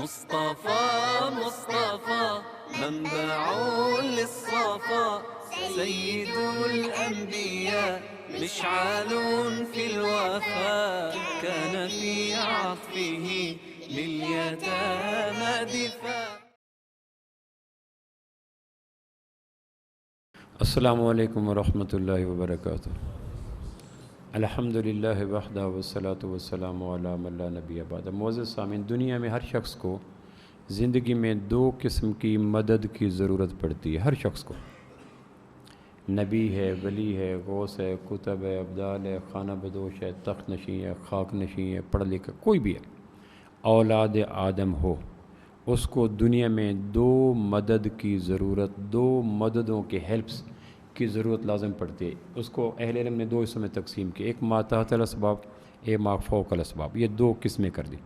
مصطفى مصطفى منبع للصفا سيد الأنبياء مشعل في الوفاء كان في عطفه لليتامى دفاع. السلام علیکم ورحمۃ اللہ وبرکاتہ. الحمدللہ وحدہ والصلاۃ والسلام علی من لا نبی بعد. معزز سامعین، دنیا میں ہر شخص کو زندگی میں دو قسم کی مدد کی ضرورت پڑتی ہے. ہر شخص کو، نبی ہے، ولی ہے، غوث ہے، کتب ہے، ابدال ہے، خانہ بدوش ہے، تخت نشین ہے، خاک نشین ہے، پڑھ لکھا کوئی بھی ہے، اولاد آدم ہو، اس کو دنیا میں دو مدد کی ضرورت، دو مددوں کے ہیلپس کی ضرورت لازم پڑتی ہے. اس کو اہل علم نے دو حصوں میں تقسیم کی، ایک ما تحت الاسباب، ایک ما فوق الاسباب. یہ دو قسمیں کر دی.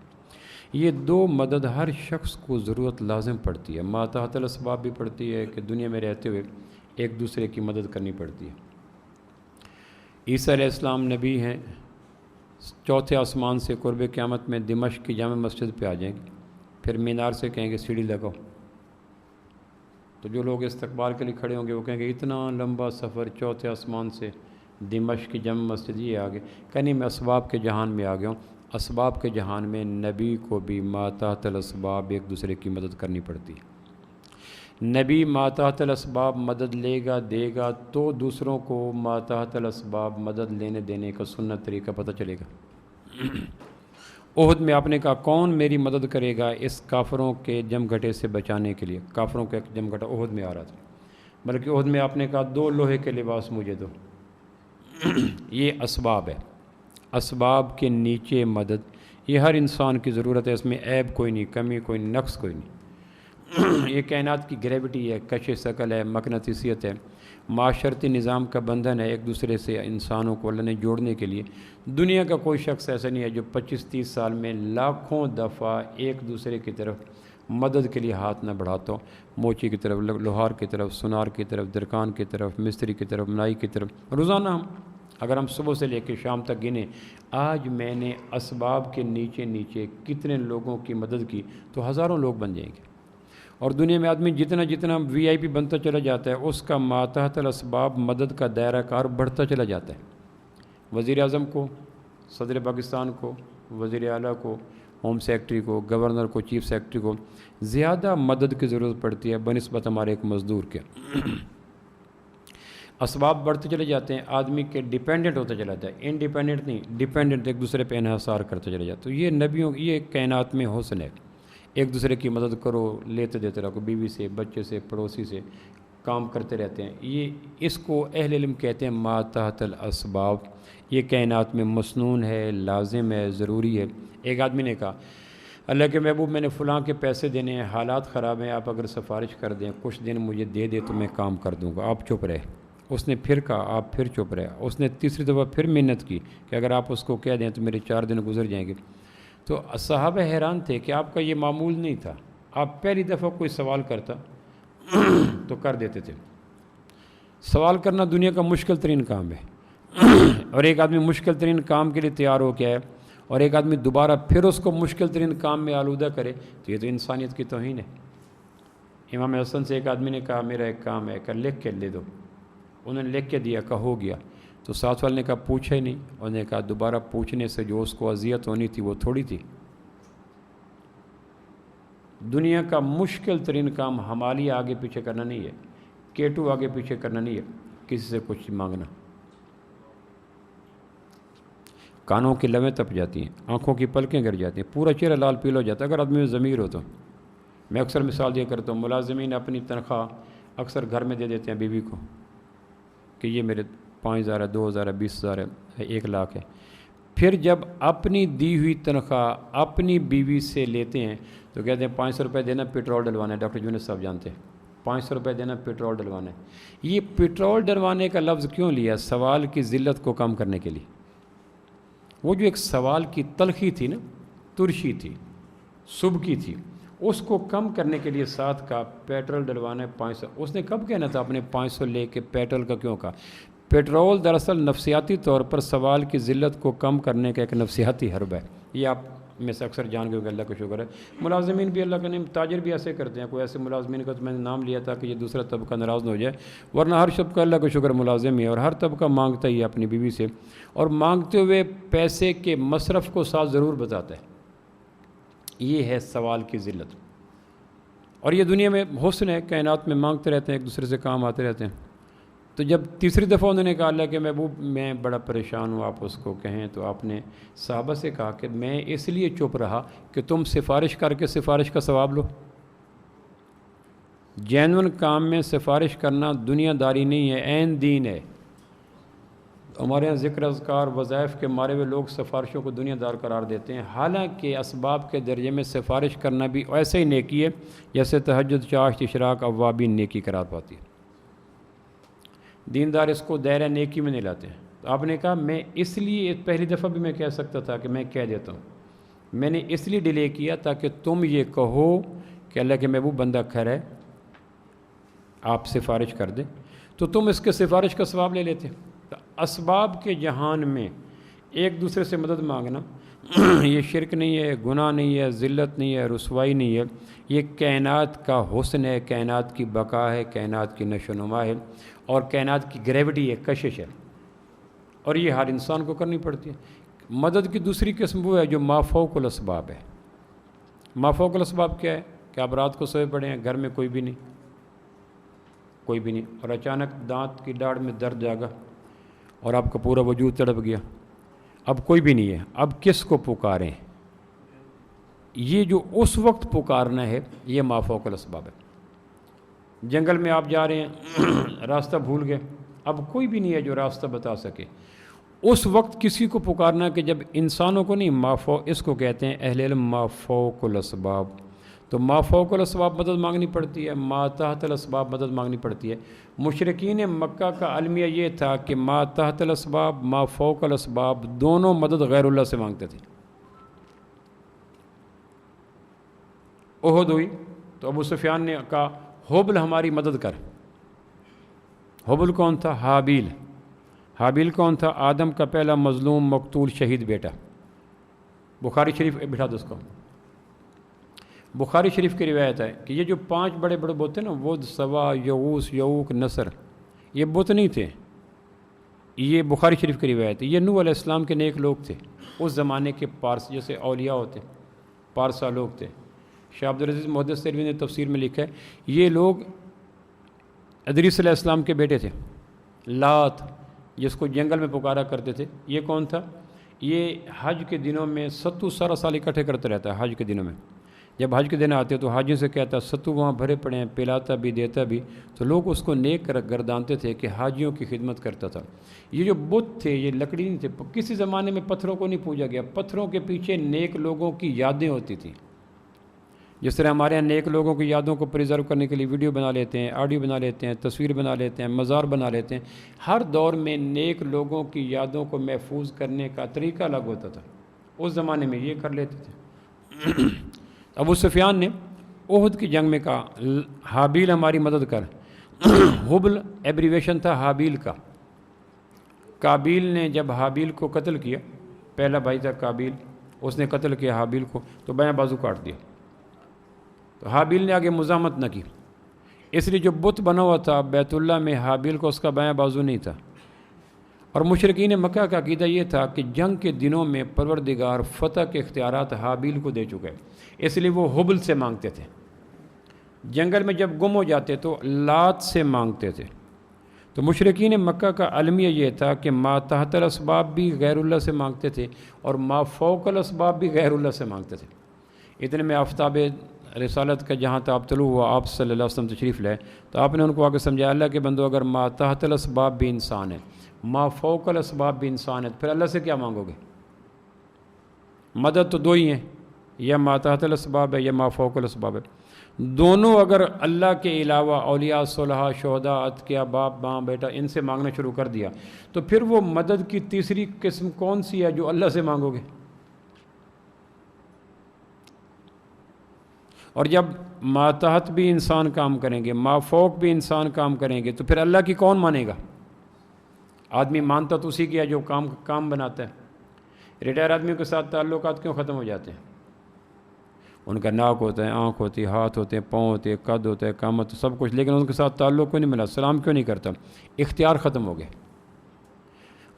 یہ دو مدد ہر شخص کو ضرورت لازم پڑتی ہے. ما تحت الاسباب بھی پڑتی ہے کہ دنیا میں رہتے ہوئے ایک دوسرے کی مدد کرنی پڑتی ہے. عیسیٰ علیہ السلام نبی ہیں، چوتھے آسمان سے قرب قیامت میں دمشق کی جامع مسجد پہ آ جائیں گے، پھر مینار سے کہیں گے سیڑھی لگاؤ، تو جو لوگ استقبال کے لیے کھڑے ہوں گے وہ کہیں گے اتنا لمبا سفر چوتھے آسمان سے دمشق کی جامع مسجد یہ آگے. کہیں میں اسباب کے جہان میں آ گیا ہوں. اسباب کے جہان میں نبی کو بھی ما تحت الاسباب ایک دوسرے کی مدد کرنی پڑتی ہے. نبی ما تحت الاسباب مدد لے گا دے گا تو دوسروں کو ما تحت الاسباب مدد لینے دینے کا سنت طریقہ پتہ چلے گا. احد میں آپ نے کہا کون میری مدد کرے گا اس کافروں کے جم گھٹے سے بچانے کے لیے. کافروں کا ایک جم گھٹا احد میں آ رہا تھا، بلکہ احد میں آپ نے کہا 2 لوہے کے لباس مجھے دو. یہ اسباب ہے. اسباب کے نیچے مدد، یہ ہر انسان کی ضرورت ہے. اس میں عیب کوئی نہیں، کمی کوئی نہیں، نقص کوئی نہیں. یہ کائنات کی گریوٹی ہے، کش ثقل ہے، مقناطیسیت ہے، معاشرتی نظام کا بندھن ہے. ایک دوسرے سے انسانوں کو اللہ نے جوڑنے کے لیے دنیا کا کوئی شخص ایسا نہیں ہے جو 25-30 سال میں لاکھوں دفعہ ایک دوسرے کی طرف مدد کے لیے ہاتھ نہ بڑھاتا ہو. موچی کی طرف، لوہار کی طرف، سنار کی طرف، درکان کی طرف، مستری کی طرف، نائی کی طرف. روزانہ اگر ہم صبح سے لے کے شام تک گنے آج میں نے اسباب کے نیچے نیچے کتنے لوگوں کی مدد کی تو ہزاروں لوگ بن جائیں گے. اور دنیا میں آدمی جتنا جتنا وی آئی پی بنتا چلا جاتا ہے اس کا ما تحت الاسباب مدد کا دائرہ کار بڑھتا چلا جاتا ہے. وزیر اعظم کو، صدر پاکستان کو، وزیر اعلیٰ کو، ہوم سیکرٹری کو، گورنر کو، چیف سیکرٹری کو زیادہ مدد کی ضرورت پڑتی ہے بنسبت ہمارے ایک مزدور کے. اسباب بڑھتے چلے جاتے ہیں، آدمی کے ڈیپینڈنٹ ہوتا چلا جاتا ہے. انڈیپینڈنٹ نہیں، ڈیپینڈنٹ، ایک دوسرے پہ انحصار کرتا چلا جاتا ہے. تو یہ نبیوں کی یہ کائنات میں حسن ہے. ایک دوسرے کی مدد کرو، لیتے دیتے رہو، بیوی سے، بچے سے، پڑوسی سے کام کرتے رہتے ہیں. یہ اس کو اہل علم کہتے ہیں ما تحت الاسباب. یہ کائنات میں مسنون ہے، لازم ہے، ضروری ہے. ایک آدمی نے کہا اللہ کے محبوب میں نے فلاں کے پیسے دینے ہیں، حالات خراب ہیں، آپ اگر سفارش کر دیں کچھ دن مجھے دے دے تو میں کام کر دوں گا. آپ چپ رہے. اس نے پھر کہا، آپ پھر چپ رہے. اس نے تیسری دفعہ پھر محنت کی کہ اگر آپ اس کو کہہ دیں تو میرے 4 دن گزر جائیں گے. تو صحابہ حیران تھے کہ آپ کا یہ معمول نہیں تھا. آپ پہلی دفعہ کوئی سوال کرتا تو کر دیتے تھے. سوال کرنا دنیا کا مشکل ترین کام ہے. اور ایک آدمی مشکل ترین کام کے لیے تیار ہو کے آئے اور ایک آدمی دوبارہ پھر اس کو مشکل ترین کام میں آلودہ کرے تو یہ تو انسانیت کی توہین ہے. امام حسن سے ایک آدمی نے کہا میرا ایک کام ہے، کہ لکھ کے لے دو. انہوں نے لکھ کے دیا، کہ ہو گیا. تو ساتھ والے نے کہا پوچھا ہی نہیں. انہوں نے کہا دوبارہ پوچھنے سے جو اس کو اذیت ہونی تھی وہ تھوڑی تھی. دنیا کا مشکل ترین کام ہمالی آگے پیچھے کرنا نہیں ہے، کیٹو آگے پیچھے کرنا نہیں ہے، کسی سے کچھ مانگنا. کانوں کی لویں تپ جاتی ہیں، آنکھوں کی پلکیں گر جاتی ہیں، پورا چہرہ لال پیلا ہو جاتا ہے اگر آدمی میں ضمیر ہو تو. میں اکثر مثال دیا کرتا ہوں، ملازمین اپنی تنخواہ اکثر گھر میں دے دیتے ہیں بیوی کو کہ یہ میرے 5,000 ہے، 2,000 ہے، 20,000 ہے، 1 لاکھ ہے. پھر جب اپنی دی ہوئی تنخواہ اپنی بیوی سے لیتے ہیں تو کہتے ہیں 500 روپے دینا پیٹرول ڈلوانا ہے. ڈاکٹر جونیس صاحب جانتے ہیں 500 روپے دینا پیٹرول ڈلوانا ہے. یہ پیٹرول ڈلوانے کا لفظ کیوں لیا؟ سوال کی ذلت کو کم کرنے کے لیے. وہ جو ایک سوال کی تلخی تھی نا، ترشی تھی، سبکی تھی، اس کو کم کرنے کے لیے ساتھ کا پیٹرول ڈلوانا ہے 500. اس نے کب کہنا تھا اپنے 500 لے کے پیٹرول کا کیوں کہا؟ پیٹرول دراصل نفسیاتی طور پر سوال کی ذلت کو کم کرنے کا ایک نفسیاتی حرب ہے. یہ آپ میں سے اکثر جان گئے کہ اللہ کا شکر ہے. ملازمین بھی اللہ کا نیم، تاجر بھی ایسے کرتے ہیں. کوئی ایسے ملازمین کا تو میں نے نام لیا تھا کہ یہ دوسرا طبقہ ناراض نہ ہو جائے، ورنہ ہر طبقہ اللہ کا شکر ملازم ہی ہے، اور ہر طبقہ مانگتا ہی ہے اپنی بیوی سے، اور مانگتے ہوئے پیسے کے مصرف کو ساتھ ضرور بتاتا ہے. یہ ہے سوال کی ذلت. اور یہ دنیا میں حسن ہے، کائنات میں مانگتے رہتے ہیں، ایک دوسرے سے کام آتے رہتے ہیں. تو جب تیسری دفعہ انہوں نے کہا اللہ کہ محبوب میں بڑا پریشان ہوں، آپ اس کو کہیں، تو آپ نے صحابہ سے کہا کہ میں اس لیے چپ رہا کہ تم سفارش کر کے سفارش کا ثواب لو. جینون کام میں سفارش کرنا دنیا داری نہیں ہے، عین دین ہے. ہمارے یہاں ذکر اذکار وظائف کے مارے ہوئے لوگ سفارشوں کو دنیا دار قرار دیتے ہیں، حالانکہ اسباب کے درجے میں سفارش کرنا بھی ایسے ہی نیکی ہے جیسے تہجد، چاشت، اشراق، اوابین نیکی قرار پاتی ہے. دیندار اس کو دائرہ نیکی میں نہیں لاتے ہیں. تو آپ نے کہا میں اس لیے، پہلی دفعہ بھی میں کہہ سکتا تھا کہ میں کہہ دیتا ہوں، میں نے اس لیے ڈیلے کیا تاکہ تم یہ کہو کہ اللہ کے محبوب بندہ کھر ہے، آپ سفارش کر دیں، تو تم اس کے سفارش کا ثواب لے لیتے. تو اسباب کے جہان میں ایک دوسرے سے مدد مانگنا یہ شرک نہیں ہے، گناہ نہیں ہے، ذلت نہیں ہے، رسوائی نہیں ہے. یہ کائنات کا حسن ہے، کائنات کی بقا ہے، کائنات کی نشو و نما ہے، اور کائنات کی گریوٹی ہے، کشش ہے، اور یہ ہر انسان کو کرنی پڑتی ہے. مدد کی دوسری قسم وہ ہے جو مافوق الاسباب ہے. مافوق الاسباب کیا ہے کہ آپ رات کو سوئے پڑے ہیں، گھر میں کوئی بھی نہیں، اور اچانک دانت کی ڈاڑھ میں درد جاگا اور آپ کا پورا وجود تڑپ گیا. اب کوئی بھی نہیں ہے، اب کس کو پکاریں؟ یہ جو اس وقت پکارنا ہے یہ مافوق الاسباب ہے. جنگل میں آپ جا رہے ہیں، راستہ بھول گئے، اب کوئی بھی نہیں ہے جو راستہ بتا سکے. اس وقت کسی کو پکارنا کہ جب انسانوں کو نہیں، اس کو کہتے ہیں اہل علم مافوق الاسباب. تو مافوق الاسباب مدد مانگنی پڑتی ہے، ما تحت الاسباب مدد مانگنی پڑتی ہے. مشرکین مکہ کا المیہ یہ تھا کہ ما تحت الاسباب، ما فوق الاسباب، دونوں مدد غیر اللہ سے مانگتے تھے. احد ہوئی تو ابو سفیان نے کہا حبل ہماری مدد کر. حبل کون تھا؟ حابیل. حابیل کون تھا؟ آدم کا پہلا مظلوم، مقتول، شہید بیٹا. بخاری شریف بٹھا دو اس کو. بخاری شریف کی روایت ہے کہ یہ جو 5 بڑے بڑے بت ہیں نا، وہ سوا، یغوث، یعوق، نصر، یہ بت نہیں تھے. یہ بخاری شریف کی روایت ہے. یہ نوح علیہ السلام کے نیک لوگ تھے اس زمانے کے پارس، جیسے اولیاء ہوتے، پارسا لوگ تھے. شاہ عبدالعزیز محدث سیلوی نے تفسیر میں لکھا ہے یہ لوگ ادریس علیہ السلام کے بیٹے تھے. لات جس کو جنگل میں پکارا کرتے تھے، یہ کون تھا؟ یہ حج کے دنوں میں ستو سارا سال اکٹھے کرتا رہتا ہے. حج کے دنوں میں جب حج کے دن آتے تو حاجیوں سے کہتا ستو وہاں بھرے پڑے ہیں، پلاتا بھی دیتا بھی. تو لوگ اس کو نیک گردانتے تھے کہ حاجیوں کی خدمت کرتا تھا. یہ جو بت تھے یہ لکڑی نہیں تھے. کسی زمانے میں پتھروں کو نہیں پوجا گیا، پتھروں کے پیچھے نیک لوگوں کی یادیں ہوتی تھیں. جس طرح ہمارے یہاں نیک لوگوں کی یادوں کو پریزرو کرنے کے لیے ویڈیو بنا لیتے ہیں، آڈیو بنا لیتے ہیں، تصویر بنا لیتے ہیں، مزار بنا لیتے ہیں. ہر دور میں نیک لوگوں کی یادوں کو محفوظ کرنے کا طریقہ الگ ہوتا تھا. اس زمانے میں یہ کر لیتے تھے. ابو سفیان نے احد کی جنگ میں کہا حابیل ہماری مدد کر. حبل ایبریویشن تھا حابیل کا. قابیل نے جب حابیل کو قتل کیا، پہلا بھائی تھا قابیل، اس نے قتل کیا حابیل کو تو بایاں بازو کاٹ دیا. تو حابیل نے آگے مزاحمت نہ کی، اس لیے جو بت بنا ہوا تھا بیت اللہ میں حابیل کو اس کا بایاں بازو نہیں تھا. اور مشرکین مکہ کا عقیدہ یہ تھا کہ جنگ کے دنوں میں پروردگار فتح کے اختیارات حابیل کو دے چکے، اس لیے وہ حبل سے مانگتے تھے. جنگل میں جب گم ہو جاتے تو لات سے مانگتے تھے. تو مشرکین مکہ کا المیہ یہ تھا کہ ما تحت الاسباب بھی غیر اللہ سے مانگتے تھے اور ما فوق الاسباب بھی غیر اللہ سے مانگتے تھے. اتنے میں آفتاب رسالت کا جہاں تاب طلوع ہوا، آپ صلی اللہ علیہ وسلم تشریف لائے تو آپ نے ان کو آگے سمجھایا اللہ کے بندو اگر ما تحت الاسباب بھی انسان ہے، ما فوق الاسباب بھی انسان ہے، پھر اللہ سے کیا مانگو گے؟ مدد تو 2 ہی ہیں، یا ما تحت الاسباب ہے یا ما فوق الاسباب ہے. دونوں اگر اللہ کے علاوہ اولیاء، صلحاء، شہداء، اتقیاء، باپ، ماں، بیٹا ان سے مانگنا شروع کر دیا تو پھر وہ مدد کی تیسری قسم کون سی ہے جو اللہ سے مانگو گے؟ اور جب ما تحت بھی انسان کام کریں گے، ما فوق بھی انسان کام کریں گے تو پھر اللہ کی کون مانے گا؟ آدمی مانتا تو اسی کیا جو کام بناتا ہے. ریٹائر آدمیوں کے ساتھ تعلقات کیوں ختم ہو جاتے ہیں؟ ان کا ناک ہوتا ہے، آنکھ ہوتی ہے، ہاتھ ہوتے ہیں، پاؤں ہوتے ہیں، قد ہوتا ہے، قامت، سب کچھ، لیکن ان کے ساتھ تعلق کیوں نہیں ملا؟ سلام کیوں نہیں کرتا؟ اختیار ختم ہو گئے۔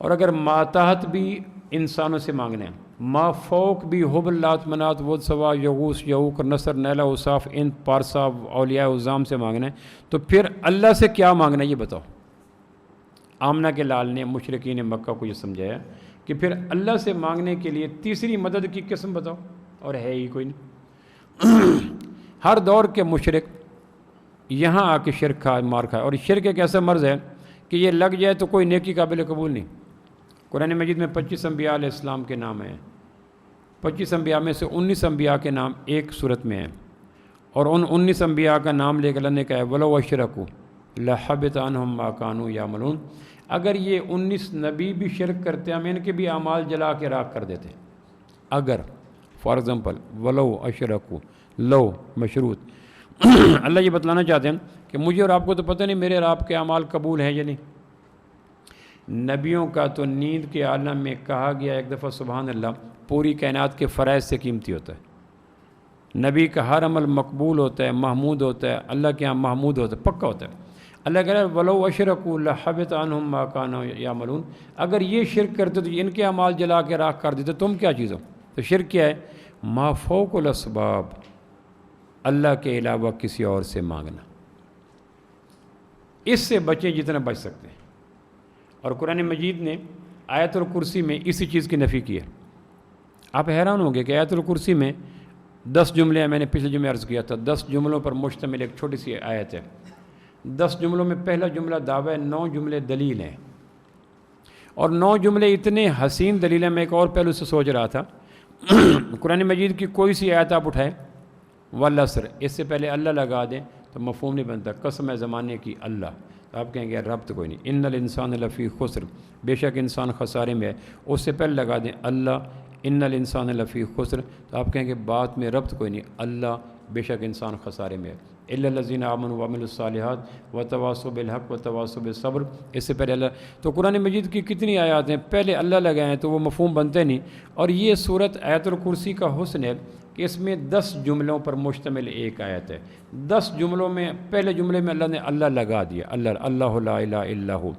اور اگر ماتحت بھی انسانوں سے مانگنا ہے، ما فوق بھی حب لات منات ود سوا یغوس یعوق نصر نیلا اوصاف ان پارسا اولیاء عظام سے مانگنا ہے، تو پھر اللہ سے کیا مانگنا ہے یہ بتاؤ۔ آمنہ کے لال نے مشرکین مکہ کو یہ سمجھایا کہ پھر اللہ سے مانگنے کے لیے تیسری مدد کی قسم بتاؤ، اور ہے ہی کوئی نہیں۔ ہر دور کے مشرک یہاں آ کے شرک کھا مار کھائے، اور شرک ایک ایسا مرض ہے کہ یہ لگ جائے تو کوئی نیکی قابل قبول نہیں۔ قرآن مجید میں 25 انبیاء علیہ السلام کے نام ہیں، 25 انبیاء میں سے 19 انبیاء کے نام ایک صورت میں ہیں، اور ان 19 انبیاء کا نام لے کے اللہ نے کہا ہے وَلَوْ أَشْرَكُوا لَحَبِطَ عَنْهُمْ مَا كَانُوا يَعْمَلُونَ، اگر یہ 19 نبی بھی شرک کرتے ہم ان کے بھی اعمال جلا کے راکھ کر دیتے۔ اگر فار ایگزامپل وَلَوْ أَشْرَكُوا، لو مشروط اللہ یہ بتلانا چاہتے ہیں کہ مجھے اور آپ کو تو پتہ نہیں میرے اور آپ کے اعمال قبول ہیں یا نہیں۔ نبیوں کا تو نیند کے عالم میں کہا گیا ایک دفعہ سبحان اللہ پوری کائنات کے فرائض سے قیمتی ہوتا ہے۔ نبی کا ہر عمل مقبول ہوتا ہے، محمود ہوتا ہے، اللہ کے ہاں محمود ہوتا ہے، پکا ہوتا ہے۔ اللہ کہہ رہا ہے وَلَوْ أَشْرَكُوا لَحَبِطَ عَنْهُمْ مَا كَانُوا يَعْمَلُونَ، اگر یہ شرک کرتے تو ان کے اعمال جلا کے راکھ کر دیتے، تم کیا چیز ہو؟ تو شرک کیا ہے؟ ما فوق الاسباب، اللہ کے علاوہ کسی اور سے مانگنا۔ اس سے بچیں جتنا بچ سکتے ہیں۔ اور قرآن مجید نے آیت الکرسی میں اسی چیز کی نفی کی ہے۔ آپ حیران ہوں گے کہ آیت الکرسی میں 10 جملے، میں نے پچھلے جمعے عرض کیا تھا 10 جملوں پر مشتمل ایک چھوٹی سی آیت ہے۔ 10 جملوں میں پہلا جملہ دعویٰ ہے، 9 جملے دلیل ہیں، اور 9 جملے اتنے حسین دلیل ہیں۔ میں ایک اور پہلو سے سوچ رہا تھا قرآن مجید کی کوئی سی آیت آپ اٹھائیں والعصر، اس سے پہلے اللہ لگا دیں تو مفہوم نہیں بنتا، قسم ہے زمانے کی اللہ، تو آپ کہیں گے ربط کوئی نہیں، ان الانسان لفی خسر، بے شک انسان خسارے میں ہے، اس سے پہلے لگا دیں اللہ، ان الانسان لفی خسر، تو آپ کہیں گے بات میں ربط کوئی نہیں، اللہ بے شک انسان خسارے میں ہے، الا الذین آمنوا وعملوا الصالحات وتواصوا بالحق وتواصوا بالصبر، اس سے پہلے اللہ۔ تو قرآن مجید کی کتنی آیات ہیں پہلے اللہ لگائے ہیں تو وہ مفہوم بنتے نہیں۔ اور یہ صورت آیت الکرسی کا حسن ہے کہ اس میں 10 جملوں پر مشتمل ایک آیت ہے۔ 10 جملوں میں پہلے جملے میں اللہ نے اللہ لگا دیا، اللہ لا الہ الا ہو۔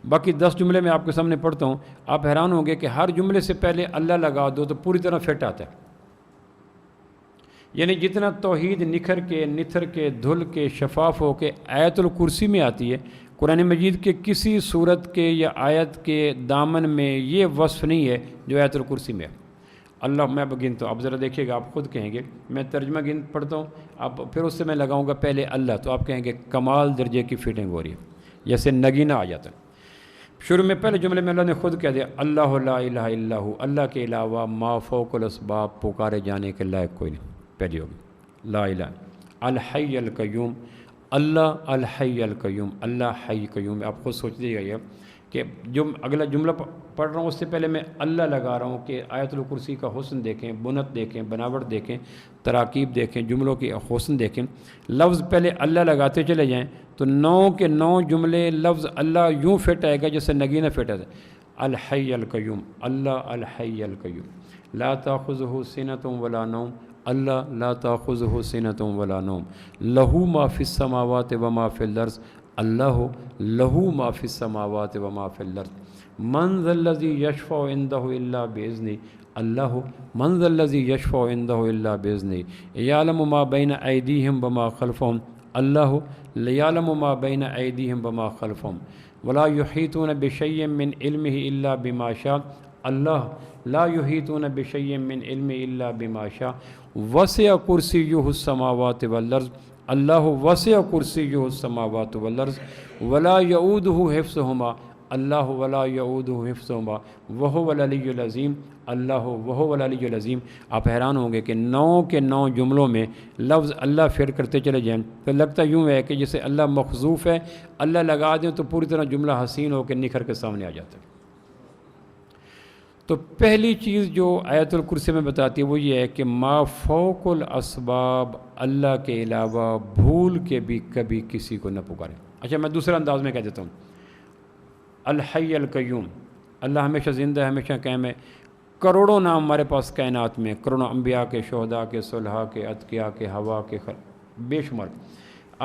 باقی 10 جملے میں آپ کے سامنے پڑھتا ہوں، آپ حیران ہوں گے کہ ہر جملے سے پہلے اللہ لگا دو تو پوری طرح فٹ آتا ہے۔ یعنی جتنا توحید نکھر کے، نتھر کے، دھل کے، شفاف ہو کے آیت الکرسی میں آتی ہے، قرآن مجید کے کسی صورت کے یا آیت کے دامن میں یہ وصف نہیں ہے جو آیت الکرسی میں ہے۔ اللہ میں اب گنتا ہوں، اب ذرا دیکھیے گا، آپ خود کہیں گے، میں ترجمہ پڑھتا ہوں، اب پھر اس سے میں لگاؤں گا پہلے اللہ، تو آپ کہیں گے کمال درجے کی فٹنگ ہو رہی ہے، جیسے نگینہ آ جاتا ہے۔ شروع میں پہلے جملے میں اللہ نے خود کہہ دیا اللہ لا الہ الا ہو، اللہ کے علاوہ ما فوق الاسباب پکارے جانے کے لائق کوئی نہیں، پہلی ہوگی لا الہ۔ الحی القیوم، اللہ الحی القیوم، اللہ حی قیوم۔ آپ خود سوچ دیجیے گا کہ جو اگلا جملہ پڑھ رہا ہوں اس سے پہلے میں اللہ لگا رہا ہوں کہ آیت الکرسی کا حسن دیکھیں، بنت دیکھیں، بناوٹ دیکھیں، تراکیب دیکھیں، جملوں کی حسن دیکھیں۔ لفظ پہلے اللہ لگاتے چلے جائیں تو 9 کے 9 جملے لفظ اللہ یوں فٹ آئے گا جیسے نگینہ فٹ آئے گا۔ الحی القیوم، اللہ الحی القیوم، لا تاخذہ سنۃ ولا نوم، اللہ لا تاخذہ سنۃ ولا نوم، لہ ما فی السماوات و ما فی الارض، اللہ لہ ما فی السماوات و ما فی الارض، من ذا الذی یشفع عندہ الا باذنہ، اللہ من ذا الذی یشفع عندہ الا باذنہ، یعلم ما بین ایدیہم وما خلفہم، اللہ یعلم ما بین ایدیہم وما خلفہم، ولا یحیطون بشیء من علمہ الا بما شاء، اللہ لا یحیطون بشیء من علمہ الا بما شاء، وسع کرسیہ السماوات والارض، اللہ وسع کرسیہ السماوات والارض، ولا یعودہ حفظہما، اللہ ولا یعودہ حفظہما وہو العلی العظیم، اللہ وہو العلی العظیم۔ آپ حیران ہوں گے کہ 9 کے 9 جملوں میں لفظ اللہ فٹ کرتے چلے جائیں تو لگتا یوں ہے کہ جیسے اللہ مخذوف ہے، اللہ لگا دیں تو پوری طرح جملہ حسین ہو کے نکھر کے سامنے آ جاتا ہے۔ تو پہلی چیز جو آیت الکرسی میں بتاتی ہے وہ یہ ہے کہ ما فوق الاسباب، اللہ کے علاوہ بھول کے بھی کبھی کسی کو نہ پکاریں۔ اچھا میں دوسرا انداز میں کہہ دیتا ہوں، الحی القیوم، اللہ ہمیشہ زندہ ہے، ہمیشہ قائم ہے، کروڑوں نام ہمارے پاس کائنات میں، کروڑوں انبیاء کے، شہداء کے، صلحاء کے، اتقیاء کے، ہوا کے، بے شمار۔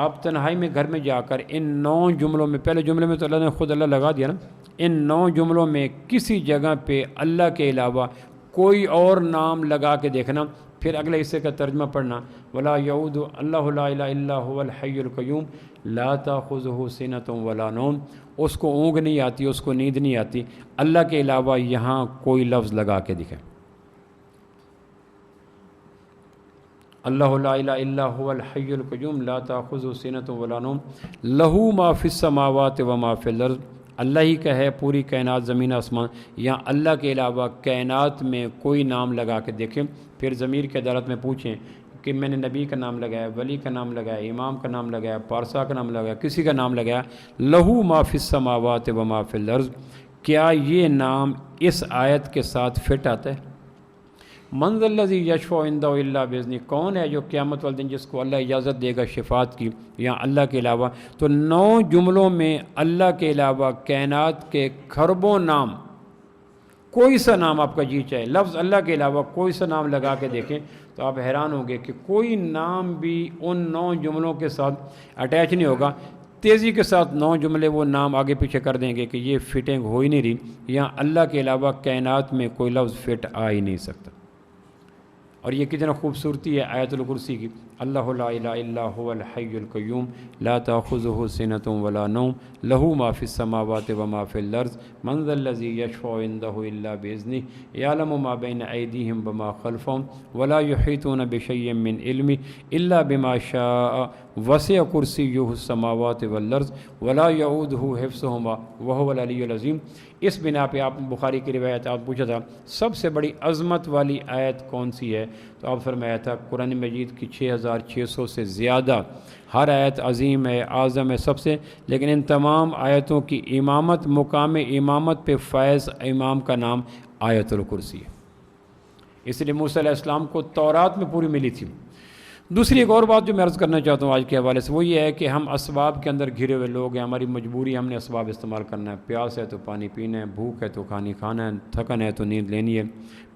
آپ تنہائی میں گھر میں جا کر ان 9 جملوں میں، پہلے جملے میں تو اللہ نے خود اللہ لگا دیا نا، ان 9 جملوں میں کسی جگہ پہ اللہ کے علاوہ کوئی اور نام لگا کے دیکھنا، پھر اگلے حصے کا ترجمہ پڑھنا، ولا یعود اللہ لا الہ الا هو الحی القیوم لا تاخذہ سنۃ ولا نوم، اس کو اونگ نہیں آتی، اس کو نیند نہیں آتی، اللہ کے علاوہ یہاں کوئی لفظ لگا کے دکھے۔ اللہ لا الہ الا هو الحی القیوم لا تاخذہ سنۃ ولا نوم لہ ما فی السماوات و ما فی الارض، اللہ ہی کا ہے پوری کائنات زمین آسمان، یا اللہ کے علاوہ کائنات میں کوئی نام لگا کے دیکھیں، پھر ضمیر کی عدالت میں پوچھیں کہ میں نے نبی کا نام لگایا، ولی کا نام لگایا، امام کا نام لگایا، پارسا کا نام لگایا، کسی کا نام لگایا، لہو ما فی السماوات و ما فی الارض، کیا یہ نام اس آیت کے ساتھ فٹ آتا ہے؟ من ذا الذی یشفع عندہ الا باذنہ، کون ہے جو قیامت والے دن جس کو اللہ اجازت دے گا شفاعت کی، یا اللہ کے علاوہ؟ تو 9 جملوں میں اللہ کے علاوہ کائنات کے کھربوں نام، کوئی سا نام آپ کا جی چاہے، لفظ اللہ کے علاوہ کوئی سا نام لگا کے دیکھیں تو آپ حیران ہوں گے کہ کوئی نام بھی ان 9 جملوں کے ساتھ اٹیچ نہیں ہوگا۔ تیزی کے ساتھ 9 جملے وہ نام آگے پیچھے کر دیں گے کہ یہ فٹنگ ہو ہی نہیں رہی، یا اللہ کے علاوہ کائنات میں کوئی لفظ فٹ آ ہی نہیں سکتا۔ اور یہ کتنا خوبصورتی ہے آیت الکرسی کی، اللہ لا الہ الا هو الحی القیوم لا تاخذہ سنۃ ولا نوم لہ ما فی السماوات و ما فی الارض من ذا الذی یشفع عندہ الا باذنہ یعلم ما بین ایدیہم وما خلفہم ولا یحیطون بشیء من علمہ الا بما شاء وسع کرسیہ السماوات والارض ولا یعودہ حفظہما وہو العلی العظیم۔ اس بنا پہ آپ بخاری کی روایت آپ پوچھا تھا سب سے بڑی عظمت والی آیت کون سی ہے، تو آپ فرمایا تھا قرآن مجید کی 6600 سے زیادہ ہر آیت عظیم ہے، اعظم ہے سب سے، لیکن ان تمام آیتوں کی امامت، مقام امامت پہ فائز امام کا نام آیت الکرسی ہے۔ اس لیے موسیٰ علیہ السلام کو تورات میں پوری ملی تھی۔ دوسری ایک اور بات جو میں عرض کرنا چاہتا ہوں آج کے حوالے سے، وہ یہ ہے کہ ہم اسباب کے اندر گھرے ہوئے لوگ ہیں، ہماری مجبوری، ہم نے اسباب استعمال کرنا ہے، پیاس ہے تو پانی پینا ہے، بھوک ہے تو کھانا ہے، تھکن ہے تو نیند لینی ہے،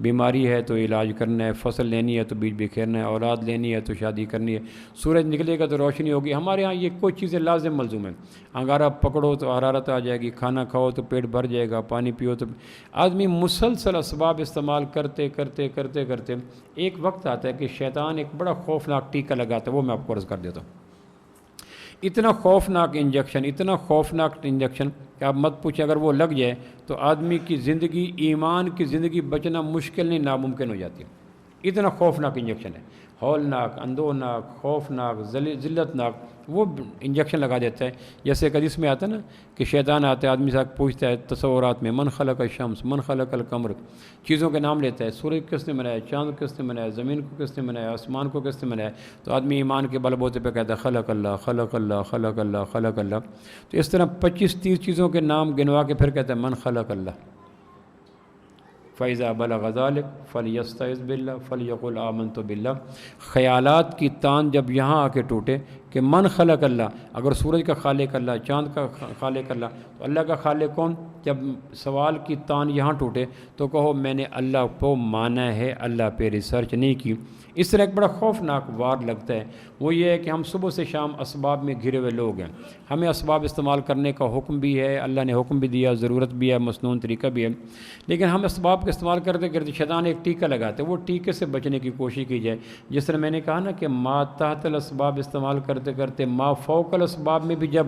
بیماری ہے تو علاج کرنا ہے، فصل لینی ہے تو بیج بکھیرنا ہے، اولاد لینی ہے تو شادی کرنی ہے، سورج نکلے گا تو روشنی ہوگی۔ ہمارے ہاں یہ کوئی چیزیں لازم ملزوم ہیں، انگارہ پکڑو تو حرارت آ جائے گی، کھانا کھاؤ تو پیٹ بھر جائے گا، پانی پیو تو آدمی مسلسل اسباب استعمال کرتے کرتے کرتے کرتے ایک وقت آتا ہے کہ شیطان ایک بڑا خوفناک ٹیکہ لگاتا ہے، وہ میں آپ کو عرض کر دیتا ہوں۔ اتنا خوفناک انجیکشن کہ آپ مت پوچھیں، اگر وہ لگ جائے تو آدمی کی زندگی، ایمان کی زندگی بچنا مشکل نہیں ناممکن ہو جاتی ہے۔ اتنا خوفناک انجیکشن ہے، ہولناک، اندوناک، خوفناک، ذلتناک، وہ انجیکشن لگا دیتا ہے۔ جیسے حدیث میں آتا ہے نا کہ شیطان آتا ہے آدمی سے پوچھتا ہے تصورات میں، من خلق الشمس من خلق القمر، چیزوں کے نام لیتا ہے، سورج کس نے بنایا، چاند کس نے بنایا، زمین کو کس نے بنایا، آسمان کو کس نے بنایا، تو آدمی ایمان کے بل بوتے پہ کہتا ہے خلق اللہ خلق اللہ خلق اللہ خلق اللہ۔ تو اس طرح 25-30 چیزوں کے نام گنوا کے پھر کہتا ہے من خلق اللہ۔ فَإِذَا بَلَغَ ذَلِكَ فَلْيَسْتَعِذْ بِاللَّهِ فَلْيَقُلْ آمَنْتُ بِاللَّهِ۔ خیالات کی تان جب یہاں آ کے ٹوٹے کہ من خلق اللہ، اگر سورج کا خالق اللہ، چاند کا خالق اللہ، تو اللہ کا خالق کون؟ جب سوال کی تان یہاں ٹوٹے تو کہو میں نے اللہ کو مانا ہے، اللہ پہ ریسرچ نہیں کی۔ اس طرح ایک بڑا خوفناک وار لگتا ہے، وہ یہ ہے کہ ہم صبح سے شام اسباب میں گھرے ہوئے لوگ ہیں، ہمیں اسباب استعمال کرنے کا حکم بھی ہے، اللہ نے حکم بھی دیا، ضرورت بھی ہے، مسنون طریقہ بھی ہے، لیکن ہم اسباب کا استعمال کرتے کرتے شیطان ایک ٹیکہ لگاتے ہیں، وہ ٹیکے سے بچنے کی کوشش کی جائے۔ جس طرح میں نے کہا نا کہ ما تحت الاسباب استعمال کرتے کرتے ما فوق الاسباب میں بھی جب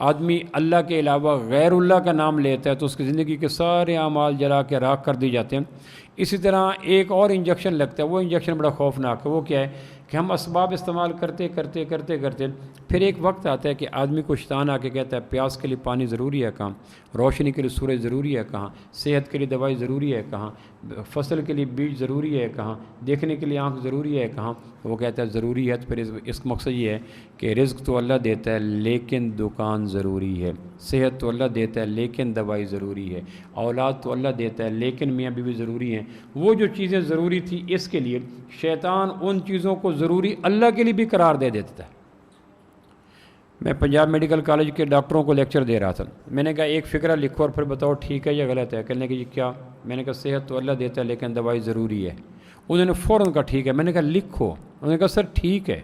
آدمی اللہ کے علاوہ غیر اللہ کا نام لیتا ہے تو اس کی زندگی کے سارے اعمال جلا کے راکھ کر دی جاتے ہیں۔ اسی طرح ایک اور انجیکشن لگتا ہے، وہ انجیکشن بڑا خوفناک ہے، وہ کیا ہے کہ ہم اسباب استعمال کرتے کرتے کرتے کرتے پھر ایک وقت آتا ہے کہ آدمی کو شیطان آ کے کہتا ہے پیاس کے لیے پانی ضروری ہے کہاں، روشنی کے لیے سورج ضروری ہے کہاں، صحت کے لیے دوائی ضروری ہے کہاں، فصل کے لیے بیج ضروری ہے کہاں، دیکھنے کے لیے آنکھ ضروری ہے کہاں۔ وہ کہتا ہے ضروری ہے، تو پھر اس کا مقصد یہ ہے کہ رزق تو اللہ دیتا ہے لیکن دکان ضروری ہے، صحت تو اللہ دیتا ہے لیکن دوائی ضروری ہے، اولاد تو اللہ دیتا ہے لیکن میاں بیوی ضروری ہیں۔ وہ جو چیزیں ضروری تھی اس کے لیے شیطان ان چیزوں کو ضروری اللہ کے لیے بھی قرار دے دیتا ہے۔ میں پنجاب میڈیکل کالج کے ڈاکٹروں کو لیکچر دے رہا تھا. میں نے کہا ایک فقرہ لکھو اور پھر بتاؤ ٹھیک ہے یا غلط ہے. کہنے کہ جی کیا؟ میں نے کہا صحت تو اللہ دیتا ہے لیکن دوائی ضروری ہے. انہوں نے فوراً کہا ٹھیک ہے. میں نے کہا لکھو. انہوں نے کہا سر ٹھیک ہے.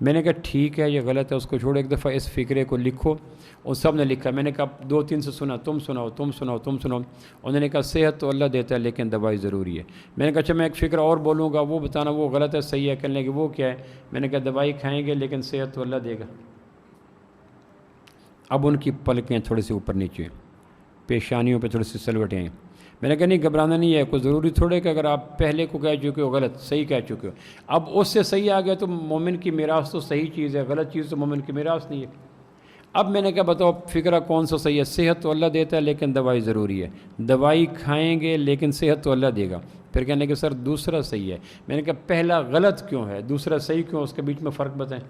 میں نے کہا ٹھیک ہے یا غلط ہے اس کو چھوڑو، ایک دفعہ اس فقرے کو لکھو. اور سب نے لکھا. میں نے کہا 2-3 سے سنا، تم سناؤ تم سناؤ تم سناؤ. انہوں نے کہا صحت تو اللہ دیتا ہے لیکن دوائی ضروری ہے. میں نے کہا اچھا میں ایک فقرہ اور بولوں گا، وہ بتانا وہ غلط ہے صحیح ہے. کہنے کہ وہ کیا ہے؟ میں نے کہا دوائی کھائیں گے لیکن صحت تو اللہ دے گا. اب ان کی پلکیں تھوڑی سی اوپر نیچے ہیں، پیشانیوں پہ تھوڑی سی سلوٹیں ہیں. میں نے کہا نہیں گھبرانا نہیں ہے، کوئی ضروری تھوڑے کہ اگر آپ پہلے کو کہہ چکے ہو غلط، صحیح کہہ چکے ہو. اب اس سے صحیح آ گیا تو مومن کی میراث تو صحیح چیز ہے، غلط چیز تو مومن کی میراث نہیں ہے. اب میں نے کہا بتاؤ فقرہ کون سا صحیح ہے؟ صحت تو اللہ دیتا ہے لیکن دوائی ضروری ہے. دوائی کھائیں گے لیکن صحت تو اللہ دے گا. پھر کہنے کہ سر دوسرا صحیح ہے. میں نے کہا پہلا غلط کیوں ہے، دوسرا صحیح کیوں؟ اس کے بیچ میں فرق بتائیں.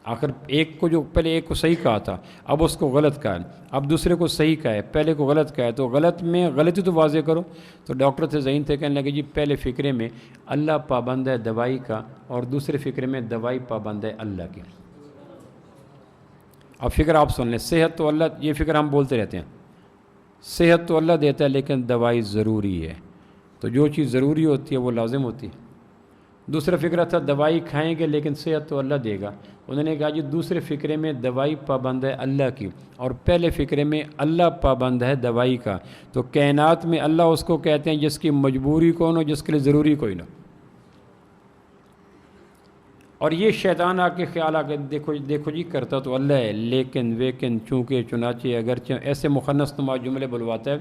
آخر ایک کو جو پہلے ایک کو صحیح کہا تھا اب اس کو غلط کہا ہے، اب دوسرے کو صحیح کہا ہے، پہلے کو غلط کہا ہے، تو غلط میں غلطی تو واضح کرو. تو ڈاکٹر تھے ذہین تھے، کہنے لگے جی پہلے فقرے میں اللہ پابند ہے دوائی کا اور دوسرے فقرے میں دوائی پابند ہے اللہ کی. اب فکر آپ سن لیں. صحت تو اللہ، یہ فکر ہم بولتے رہتے ہیں، صحت تو اللہ دیتا ہے لیکن دوائی ضروری ہے. تو جو چیز ضروری ہوتی ہے وہ لازم ہوتی ہے. دوسرا فکرہ تھا دوائی کھائیں گے لیکن صحت تو اللہ دے گا. انہوں نے کہا جی دوسرے فکرے میں دوائی پابند ہے اللہ کی اور پہلے فکرے میں اللہ پابند ہے دوائی کا. تو کائنات میں اللہ اس کو کہتے ہیں جس کی مجبوری کون ہو، جس کے لیے ضروری کوئی نہ. اور یہ شیطان آ کے خیال آ کے دیکھو جی کرتا تو اللہ ہے لیکن چونکہ چنانچہ اگرچہ ایسے مخنث نما جملے بلواتا ہے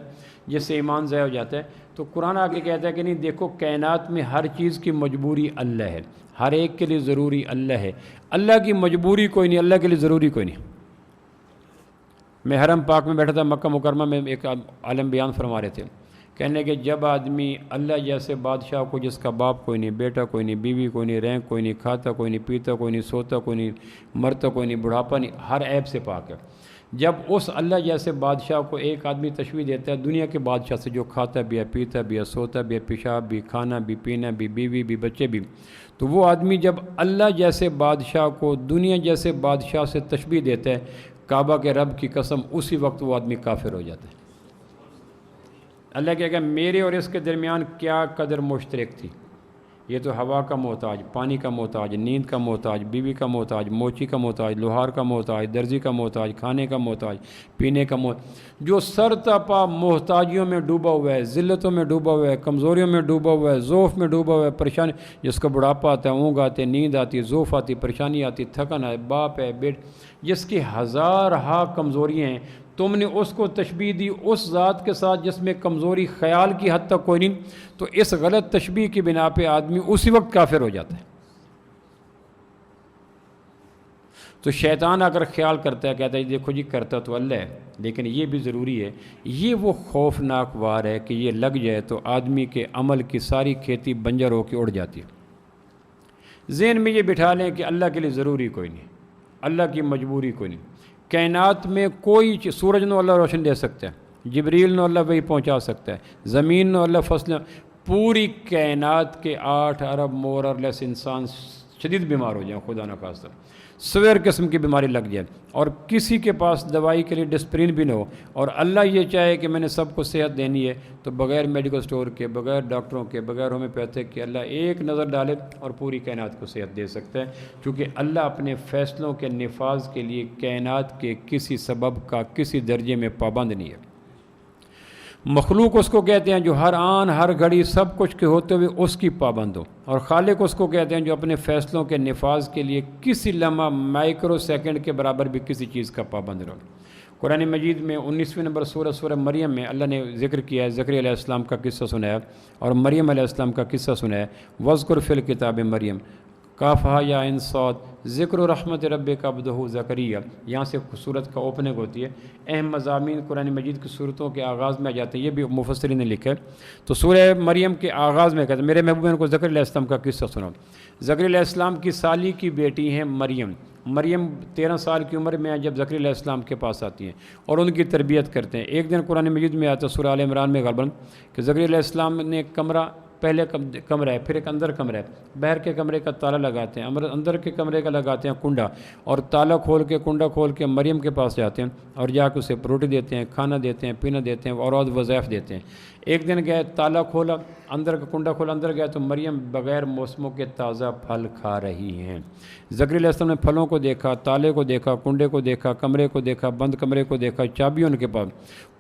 جس سے ایمان ضائع ہو جاتا ہے. تو قرآن آ کے کہتا ہے کہ نہیں دیکھو کائنات میں ہر چیز کی مجبوری اللہ ہے، ہر ایک کے لیے ضروری اللہ ہے. اللہ کی مجبوری کوئی نہیں، اللہ کے لیے ضروری کوئی نہیں. میں حرم پاک میں بیٹھا تھا مکہ مکرمہ میں، ایک عالم بیان فرما رہے تھے، کہنے کہ جب آدمی اللہ جیسے بادشاہ کو جس کا باپ کوئی نہیں، بیٹا کوئی نہیں، بیوی کوئی نہیں، رینک کوئی نہیں، کھاتا کوئی نہیں، پیتا کوئی نہیں، سوتا کوئی نہیں، مرتا کوئی نہیں، بڑھاپا نہیں، ہر عیب سے پاک ہے، جب اس اللہ جیسے بادشاہ کو ایک آدمی تشبیہ دیتا ہے دنیا کے بادشاہ سے جو کھاتا بھی ہے، پیتا بھی ہے، سوتا بھی ہے، پیشاب بھی، کھانا بھی، پینا بھی، بیوی بھی، بچے بھی، تو وہ آدمی جب اللہ جیسے بادشاہ کو دنیا جیسے بادشاہ سے تشبیہ دیتا ہے کعبہ کے رب کی قسم، اسی وقت وہ آدمی کافر ہو جاتا ہے. اللہ کہے گا میرے اور اس کے درمیان کیا قدر مشترک تھی. یہ تو ہوا کا محتاج، پانی کا محتاج، نیند کا محتاج، بیوی کا محتاج، موچی کا محتاج، لوہار کا محتاج، درزی کا محتاج، کھانے کا محتاج، پینے کا محتاج، جو سر تپا محتاجیوں میں ڈوبا ہوا ہے، ذلتوں میں ڈوبا ہوا ہے، کمزوریوں میں ڈوبا ہوا ہے، ذوف میں ڈوبا ہوا ہے، پریشانی، جس کو بڑھاپا آتا ہے، اونگ آتی ہے، نیند آتی ہے، ذوف آتی ہے، پریشانی آتی ہے، تھکن ہے، باپ ہے، بیٹ، جس کی ہزار ہا کمزوریاں ہیں، تم نے اس کو تشبیہ دی اس ذات کے ساتھ جس میں کمزوری خیال کی حد تک کوئی نہیں. تو اس غلط تشبیہ کی بنا پہ آدمی اسی وقت کافر ہو جاتا ہے. تو شیطان اگر خیال کرتا ہے، کہتا ہے دیکھو جی کرتا تو اللہ ہے لیکن یہ بھی ضروری ہے، یہ وہ خوفناک وار ہے کہ یہ لگ جائے تو آدمی کے عمل کی ساری کھیتی بنجر ہو کے اڑ جاتی ہے. ذہن میں یہ بٹھا لیں کہ اللہ کے لیے ضروری کوئی نہیں، اللہ کی مجبوری کوئی نہیں. کائنات میں کوئی سورج نو اللہ روشن دے سکتا ہے، جبریل نو اللہ وہی پہنچا سکتا ہے، زمین نو اللہ فصل، پوری کائنات کے 8 ارب مور اور لیس انسان شدید بیمار ہو جائیں، خدا نخواستہ سویر قسم کی بیماری لگ جائے اور کسی کے پاس دوائی کے لیے ڈسپرین بھی نہ ہو، اور اللہ یہ چاہے کہ میں نے سب کو صحت دینی ہے، تو بغیر میڈیکل سٹور کے، بغیر ڈاکٹروں کے، بغیر ہومیوپیتھک کے، اللہ ایک نظر ڈالے اور پوری کائنات کو صحت دے سکتا ہے. کیونکہ اللہ اپنے فیصلوں کے نفاذ کے لیے کائنات کے کسی سبب کا کسی درجے میں پابند نہیں ہے. مخلوق اس کو کہتے ہیں جو ہر آن ہر گھڑی سب کچھ کے ہوتے ہوئے اس کی پابند ہو، اور خالق اس کو کہتے ہیں جو اپنے فیصلوں کے نفاذ کے لیے کسی لمحہ مائکرو سیکنڈ کے برابر بھی کسی چیز کا پابند رہو. قرآن مجید میں 19ویں نمبر سورہ مریم میں اللہ نے ذکر کیا ہے، زکریا علیہ السلام کا قصہ سنایا اور مریم علیہ السلام کا قصہ سنایا. وذکر فی الکتاب مریم کافہا یا عین صاد ذکر رحمت ربک عبدہ زکریا. یہاں سے صورت کا اوپننگ ہوتی ہے. اہم مضامین قرآن مجید کی صورتوں کے آغاز میں آ جاتے ہیں، یہ بھی مفسرین نے لکھا ہے. تو سورہ مریم کے آغاز میں کہتے ہیں میرے محبوب کو زکریا علیہ السلام کا قصہ سناؤ. زکریا علیہ السلام کی سالی کی بیٹی ہیں مریم. مریم 13 سال کی عمر میں جب زکریا علیہ السلام کے پاس آتی ہیں اور ان کی تربیت کرتے ہیں. ایک دن قرآن مجید میں آتا ہے سورہ آل عمران میں غالباً کہ زکریا علیہ السلام نے کمرہ پہلے کمرہ ہے، پھر ایک اندر کمرہ ہے، باہر کے کمرے کا تالا لگاتے ہیں، اندر کے کمرے کا لگاتے ہیں کنڈا، اور تالا کھول کے کنڈا کھول کے مریم کے پاس جاتے ہیں اور جا کے اسے روٹی دیتے ہیں، کھانا دیتے ہیں، پینا دیتے ہیں اور وظائف دیتے ہیں۔ ایک دن گئے، تالا کھولا، اندر کا کنڈا کھولا، اندر گیا تو مریم بغیر موسموں کے تازہ پھل کھا رہی ہیں۔ زکریا علیہ السلام نے پھلوں کو دیکھا، تالے کو دیکھا، کنڈے کو دیکھا، کمرے کو دیکھا، بند کمرے کو دیکھا، چابی ان کے پاس۔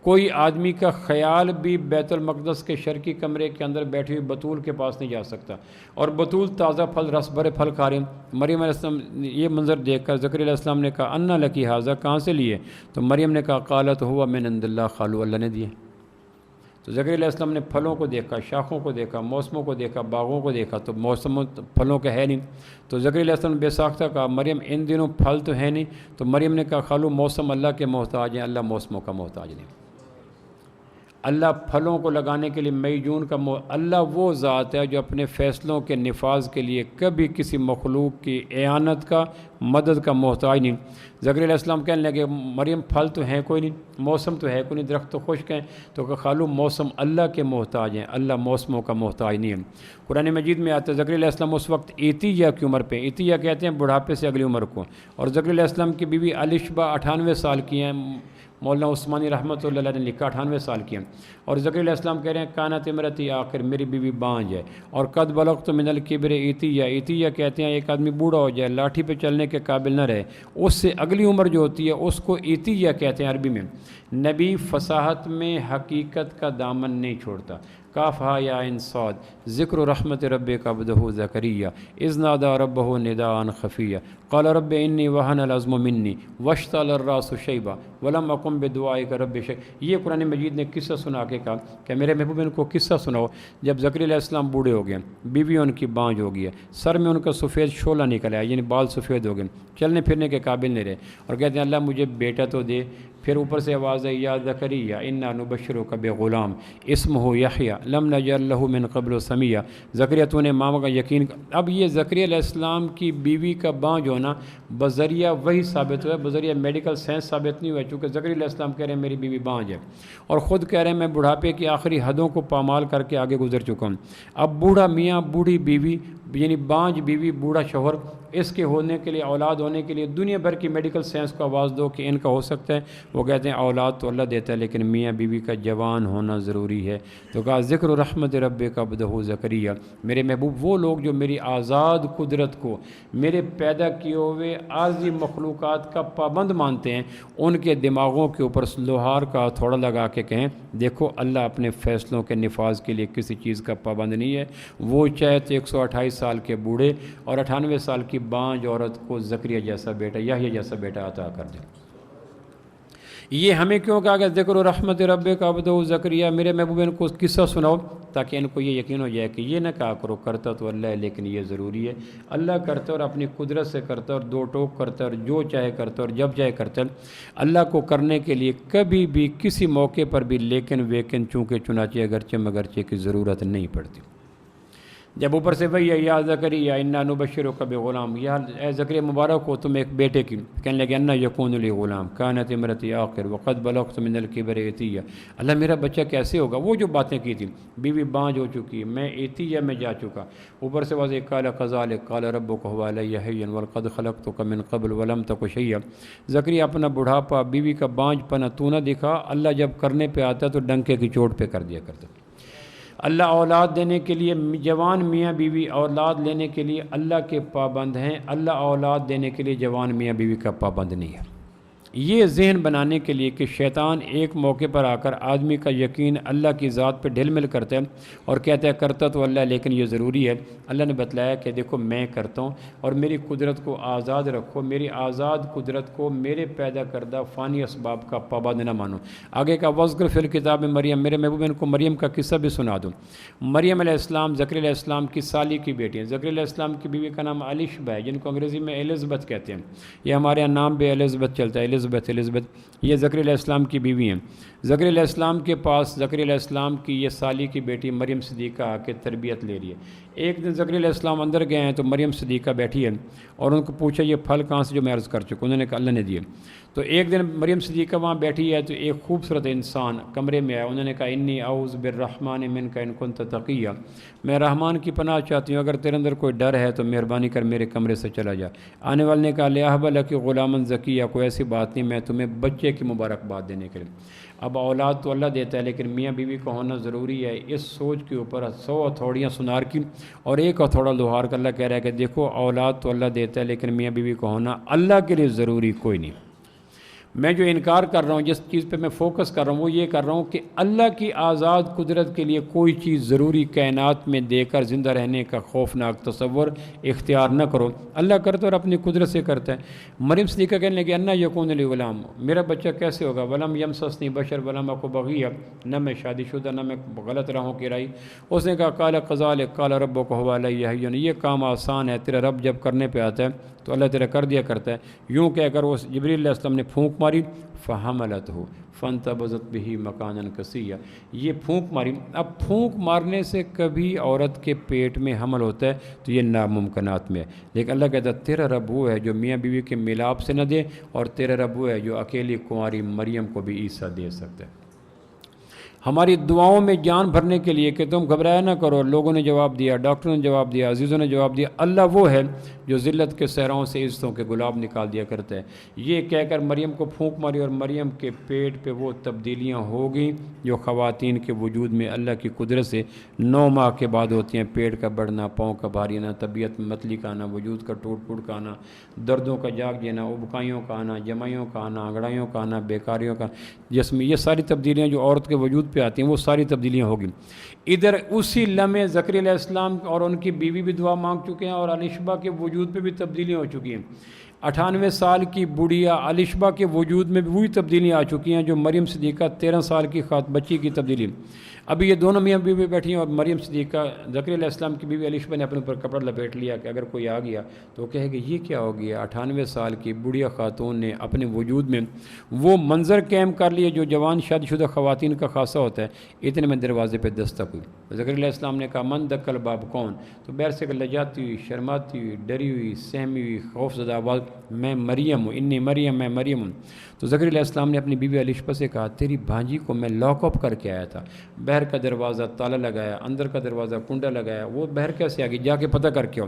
کوئی آدمی کا خیال بھی بیت المقدس کے شرقی کمرے کے اندر بیٹھی ہوئی بطول کے پاس نہیں جا سکتا، اور بطول تازہ پھل، رس بھرے پھل کھا رہے ہیں۔ مریم علیہ السلام یہ منظر دیکھ کر زکریا علیہ السلام نے کہا انا لکی ھذا، کہاں سے لیے؟ تو مریم نے کہا قالت ہوا من عند اللہ، خالو اللہ نے دیے۔ تو زکریا علیہ السلام نے پھلوں کو دیکھا، شاخوں کو دیکھا، موسموں کو دیکھا، باغوں کو دیکھا، تو موسم پھلوں کا ہے نہیں۔ تو زکریا علیہ السلام نے بے ساختہ کہا مریم ان دنوں پھل تو ہے نہیں۔ تو مریم نے کہا خالو موسم اللہ کے محتاج ہیں، اللہ موسموں کا محتاج نہیں۔ اللہ پھلوں کو لگانے کے لیے مئی جون کا اللہ وہ ذات ہے جو اپنے فیصلوں کے نفاذ کے لیے کبھی کسی مخلوق کی اعانت کا، مدد کا محتاج نہیں۔ زکریا علیہ السلام کہنے لگے مریم پھل تو ہیں کوئی نہیں، موسم تو ہے کوئی نہیں، درخت تو خشک ہیں۔ تو کہ خالو موسم اللہ کے محتاج ہیں، اللہ موسموں کا محتاج نہیں ہے۔ قرآن مجید میں آتا ہے زکریا علیہ السلام اس وقت عتیہ کی عمر پہ، عتیہ کہتے ہیں بڑھاپے سے اگلی عمر کو، اور زکریا علیہ السلام کی بیوی الشبہ 98 سال کی ہیں۔ مولانا عثمانی رحمۃ اللہ علیہ نے لکھا 98 سال کی ہیں، اور زکریا علیہ السلام کہہ رہے ہیں کانت امرتی آخر، میری بیوی بانج ہے، اور قد بلغت من الکبر عتیہ، عتیہ کہتے ہیں ایک آدمی بوڑھا ہو جائے، لاٹھی پہ چلنے کے قابل نہ رہے، اس سے اگلی عمر جو ہوتی ہے اس کو عتیہ کہتے ہیں عربی میں۔ نبی فصاحت میں حقیقت کا دامن نہیں چھوڑتا۔ کافہا یا انصاد ذکر رحمت رب عبدہ زکریہ اذ نادى ربہ نداء خفیہ قال رب انی وہن العظم منی واشتعل الراس شیبا ولم اقم بدعائک رب شقیہ۔ یہ قرآن مجید نے قصہ سنا کے کہا کہ میرے محبوب ان کو قصہ سناؤ جب زکریا علیہ السلام بوڑھے ہو گئے، بیوی ان کی بانج ہو گئی ہے، سر میں ان کا سفید شعلہ نکل آیا، یعنی بال سفید ہو گئے، چلنے پھرنے کے قابل نہیں رہے، اور کہتے ہیں اللہ مجھے بیٹا تو دے۔ پھر اوپر سے آواز ہے یا زکریہ انا نبشرک بغلام اسمہ یحییٰ لم نجعل لہ من قبل سمیہ، زکریہ تو نے ماں کا یقین۔ اب یہ زکریہ علیہ السلام کی بیوی کا بانج ہونا بذریعہ وہی ثابت ہوا ہے، بذریعہ میڈیکل سائنس ثابت نہیں ہوا ہے، چونکہ زکریہ علیہ السلام کہہ رہے ہیں میری بیوی بانج ہے، اور خود کہہ رہے ہیں میں بڑھاپے کی آخری حدوں کو پامال کر کے آگے گزر چکا ہوں۔ اب بوڑھا میاں، بوڑھی بیوی، یعنی بانج بیوی، بوڑھا شوہر، اس کے ہونے کے لیے، اولاد ہونے کے لیے دنیا بھر کی میڈیکل سائنس کو آواز دو کہ ان کا ہو سکتا ہے۔ وہ کہتے ہیں اولاد تو اللہ دیتا ہے لیکن میاں بیوی کا جوان ہونا ضروری ہے۔ تو کہا ذکر رحمت رب کا عبدہ زکریہ، میرے محبوب وہ لوگ جو میری آزاد قدرت کو، میرے پیدا کیے ہوئے عارضی مخلوقات کا پابند مانتے ہیں، ان کے دماغوں کے اوپر لوہار کا تھوڑا لگا کے کہیں دیکھو اللہ اپنے فیصلوں کے نفاذ کے لیے کسی چیز کا پابند نہیں ہے۔ وہ چاہے تو 128 سال کے بوڑھے اور 98 سال کی بانج عورت کو زکریہ جیسا بیٹا، یحییٰ جیسا بیٹا عطا کر دے۔ یہ ہمیں کیوں کہا کہ ذکر و رحمت رب کا عبدہ زکریہ، میرے محبوب ان کو قصہ سناؤ تاکہ ان کو یہ یقین ہو جائے کہ یہ نہ کہا کرو کرتا تو اللہ ہے لیکن یہ ضروری ہے، اللہ کرتا اور اپنی قدرت سے کرتا اور دو ٹوک کرتا اور جو چاہے کرتا اور جب چاہے کرتا۔ اللہ کو کرنے کے لیے کبھی بھی کسی موقع پر بھی لیکن ویکن چونکہ چنانچہ اگرچہ مگرچہ کی ضرورت نہیں پڑتی۔ جب اوپر سے وہی ہے یا زکریہ انا نبشرک بغلام، یا اے زکریہ مبارک ہو تم ایک بیٹے کی، کہنے لگے انا یکون لی غلام کانت امرتی آخر وقد بلغت من الکبر عتیہ، اللہ میرا بچہ کیسے ہوگا؟ وہ جو باتیں کی تھی، بیوی بانج ہو چکی، میں عتیہ میں جا چکا، اوپر سے واضح قال کذالک قال ربک هو علی هین ولقد خلقتک من قبل ولم تک شیئا۔ زکریہ اپنا بڑھاپا، بیوی کا بانج پنا تو نہ دکھا، اللہ جب کرنے پہ آتا تو ڈنکے کی چوٹ پہ کر دیا کرتا۔ اللہ اولاد دینے کے لیے، جوان میاں بیوی اولاد لینے کے لیے اللہ کے پابند ہیں، اللہ اولاد دینے کے لیے جوان میاں بیوی کا پابند نہیں ہے۔ یہ ذہن بنانے کے لیے کہ شیطان ایک موقع پر آ کر آدمی کا یقین اللہ کی ذات پہ ڈھل مل کرتا ہے اور کہتا ہے کرتا تو اللہ لیکن یہ ضروری ہے۔ اللہ نے بتلایا کہ دیکھو میں کرتا ہوں اور میری قدرت کو آزاد رکھو، میری آزاد قدرت کو میرے پیدا کردہ فانی اسباب کا پابند نہ مانو۔ آگے کا وذکر فی الکتاب میں مریم، میرے محبوب ان کو مریم کا قصہ بھی سنا دوں۔ مریم علیہ السلام زکریا علیہ السلام کی سالی کی بیٹی ہیں۔ زکریا علیہ السلام کی بیوی کا نام الشبہ ہے، جن کو انگریزی میں الزبتھ کہتے ہیں، یہ ہمارے یہاں نام بھی الزبتھ چلتا ہے، الزبتھ، یہ زکریا علیہ السلام کی بیوی ہیں۔ زکریا علیہ السلام کے پاس زکریا علیہ السلام کی یہ سالی کی بیٹی مریم صدیقہ آ کے تربیت لے رہی ہے۔ ایک دن زکریا علیہ السلام اندر گئے ہیں تو مریم صدیقہ بیٹھی ہے اور ان کو پوچھا یہ پھل کہاں سے جو میں عرض کر چکا. انہوں نے کہا اللہ نے دیے. تو ایک دن مریم صدیقہ وہاں بیٹھی ہے تو ایک خوبصورت انسان کمرے میں آیا. انہوں نے کہا انی اعوذ بالرحمن منک ان کنت تقیہ, میں رحمان کی پناہ چاہتی ہوں, اگر تیرے اندر کوئی ڈر ہے تو مہربانی کر میرے کمرے سے چلا جا. آنے والے نے کہا لیاہب لک غلامن زکیہ, کوئی ایسی بات نہیں, میں تمہیں بچے کی مبارکباد دینے کے لیے. اب اولاد تو اللہ دیتا ہے لیکن میاں بیوی کا ہونا ضروری ہے. اس سوچ کے اوپر 100 ہتھوڑیاں سنار کی اور ایک ہتھوڑا لوہار کا. اللہ کہہ رہا ہے کہ دیکھو اولاد تو اللہ دیتا ہے لیکن میاں بیوی کا ہونا اللہ کے لیے ضروری کوئی نہیں. میں جو انکار کر رہا ہوں, جس چیز پہ میں فوکس کر رہا ہوں, وہ یہ کر رہا ہوں کہ اللہ کی آزاد قدرت کے لیے کوئی چیز ضروری کائنات میں دے کر زندہ رہنے کا خوفناک تصور اختیار نہ کرو. اللہ کرتا اور اپنی قدرت سے کرتا ہے. مریم صدیقہ کہنے لگی انا یکون لی غلام, میرا بچہ کیسے ہوگا, ولم یمسسنی بشر ولم اک بغیہ, نہ میں شادی شدہ نہ میں غلط راہوں کی رائی. اس نے کہا قال کذالک قال ربک هو علی هین, یہ کام آسان ہے, تیرا رب جب کرنے پہ آتا ہے تو اللہ تیرا کر دیا کرتا ہے. یوں کہ اگر اس جبریل علیہ السلام نے پھونک ماری فحملتہ فانتبذت بہ مکانا قصیا, یہ پھونک ماری. اب پھونک مارنے سے کبھی عورت کے پیٹ میں حمل ہوتا ہے تو یہ ناممکنات میں ہے, لیکن اللہ کہتا ہے تیرا رب وہ ہے جو میاں بیوی کے ملاپ سے نہ دے, اور تیرا رب وہ ہے جو اکیلی کنواری مریم کو بھی عیسیٰ دے سکتا ہے. ہماری دعاؤں میں جان بھرنے کے لیے کہ تم گھبرایا نہ کرو. لوگوں نے جواب دیا, ڈاکٹروں نے جواب دیا, عزیزوں نے جواب دیا, اللہ وہ ہے جو ذلت کے صحراؤں سے عزتوں کے گلاب نکال دیا کرتا ہے. یہ کہہ کر مریم کو پھونک ماری اور مریم کے پیٹ پہ وہ تبدیلیاں ہو گئیں جو خواتین کے وجود میں اللہ کی قدرت سے 9 ماہ کے بعد ہوتی ہیں. پیٹ کا بڑھنا, پاؤں کا بھاری آنا, طبیعت میں متلی کا آنا, وجود کا ٹوٹ پھوٹ کا آنا, دردوں کا جاگ جانا, ابکائیوں کا آنا, جمائیوں کا آنا, انگڑائیوں کا آنا, بیکاریوں کا جسم, یہ ساری تبدیلیاں جو عورت کے وجود پہ آتی ہیں وہ ساری تبدیلیاں ہوگی. ادھر اسی لمحے زکریا علیہ السلام اور ان کی بیوی بھی دعا مانگ چکے ہیں اور الشبہ کے وجود پہ بھی تبدیلیاں ہو چکی ہیں. 98 سال کی بڑھیا الشبہ کے وجود میں بھی وہی تبدیلیاں آ چکی ہیں جو مریم صدیقہ 13 سال کی بچی کی تبدیلی. ابھی یہ دونوں میاں بیوی بیٹھی ہیں اور مریم صدیقہ زکریا علیہ السلام کی بیوی الشبہ نے اپنے اوپر کپڑا لپیٹ لیا کہ اگر کوئی آ گیا تو وہ کہے کہ یہ کیا ہو گیا. 98 سال کی بڑھیا خاتون نے اپنے وجود میں وہ منظر قائم کر لیے جو جوان شادی شدہ خواتین کا خاصہ ہوتا ہے. اتنے میں دروازے پہ دستک ہوئی. زکریا علیہ السلام نے کہا من دکل باب کون, تو بیر سے لجاتی ہوئی, شرماتی ہوئی, ڈری ہوئی, سہمی ہوئی, خوف زدہ آواز میں مریم ہوں, انی مریم, میں مریم ہوں. تو زکریا علیہ السلام نے اپنی بیوی الشبہ سے کہا تیری بھانجی کو میں لاک اپ کر کے آیا تھا, بہر کا دروازہ تالا لگایا, اندر کا دروازہ کنڈا لگایا, وہ بہر کیسے آ گئی, جا کے پتہ کر کے آؤ.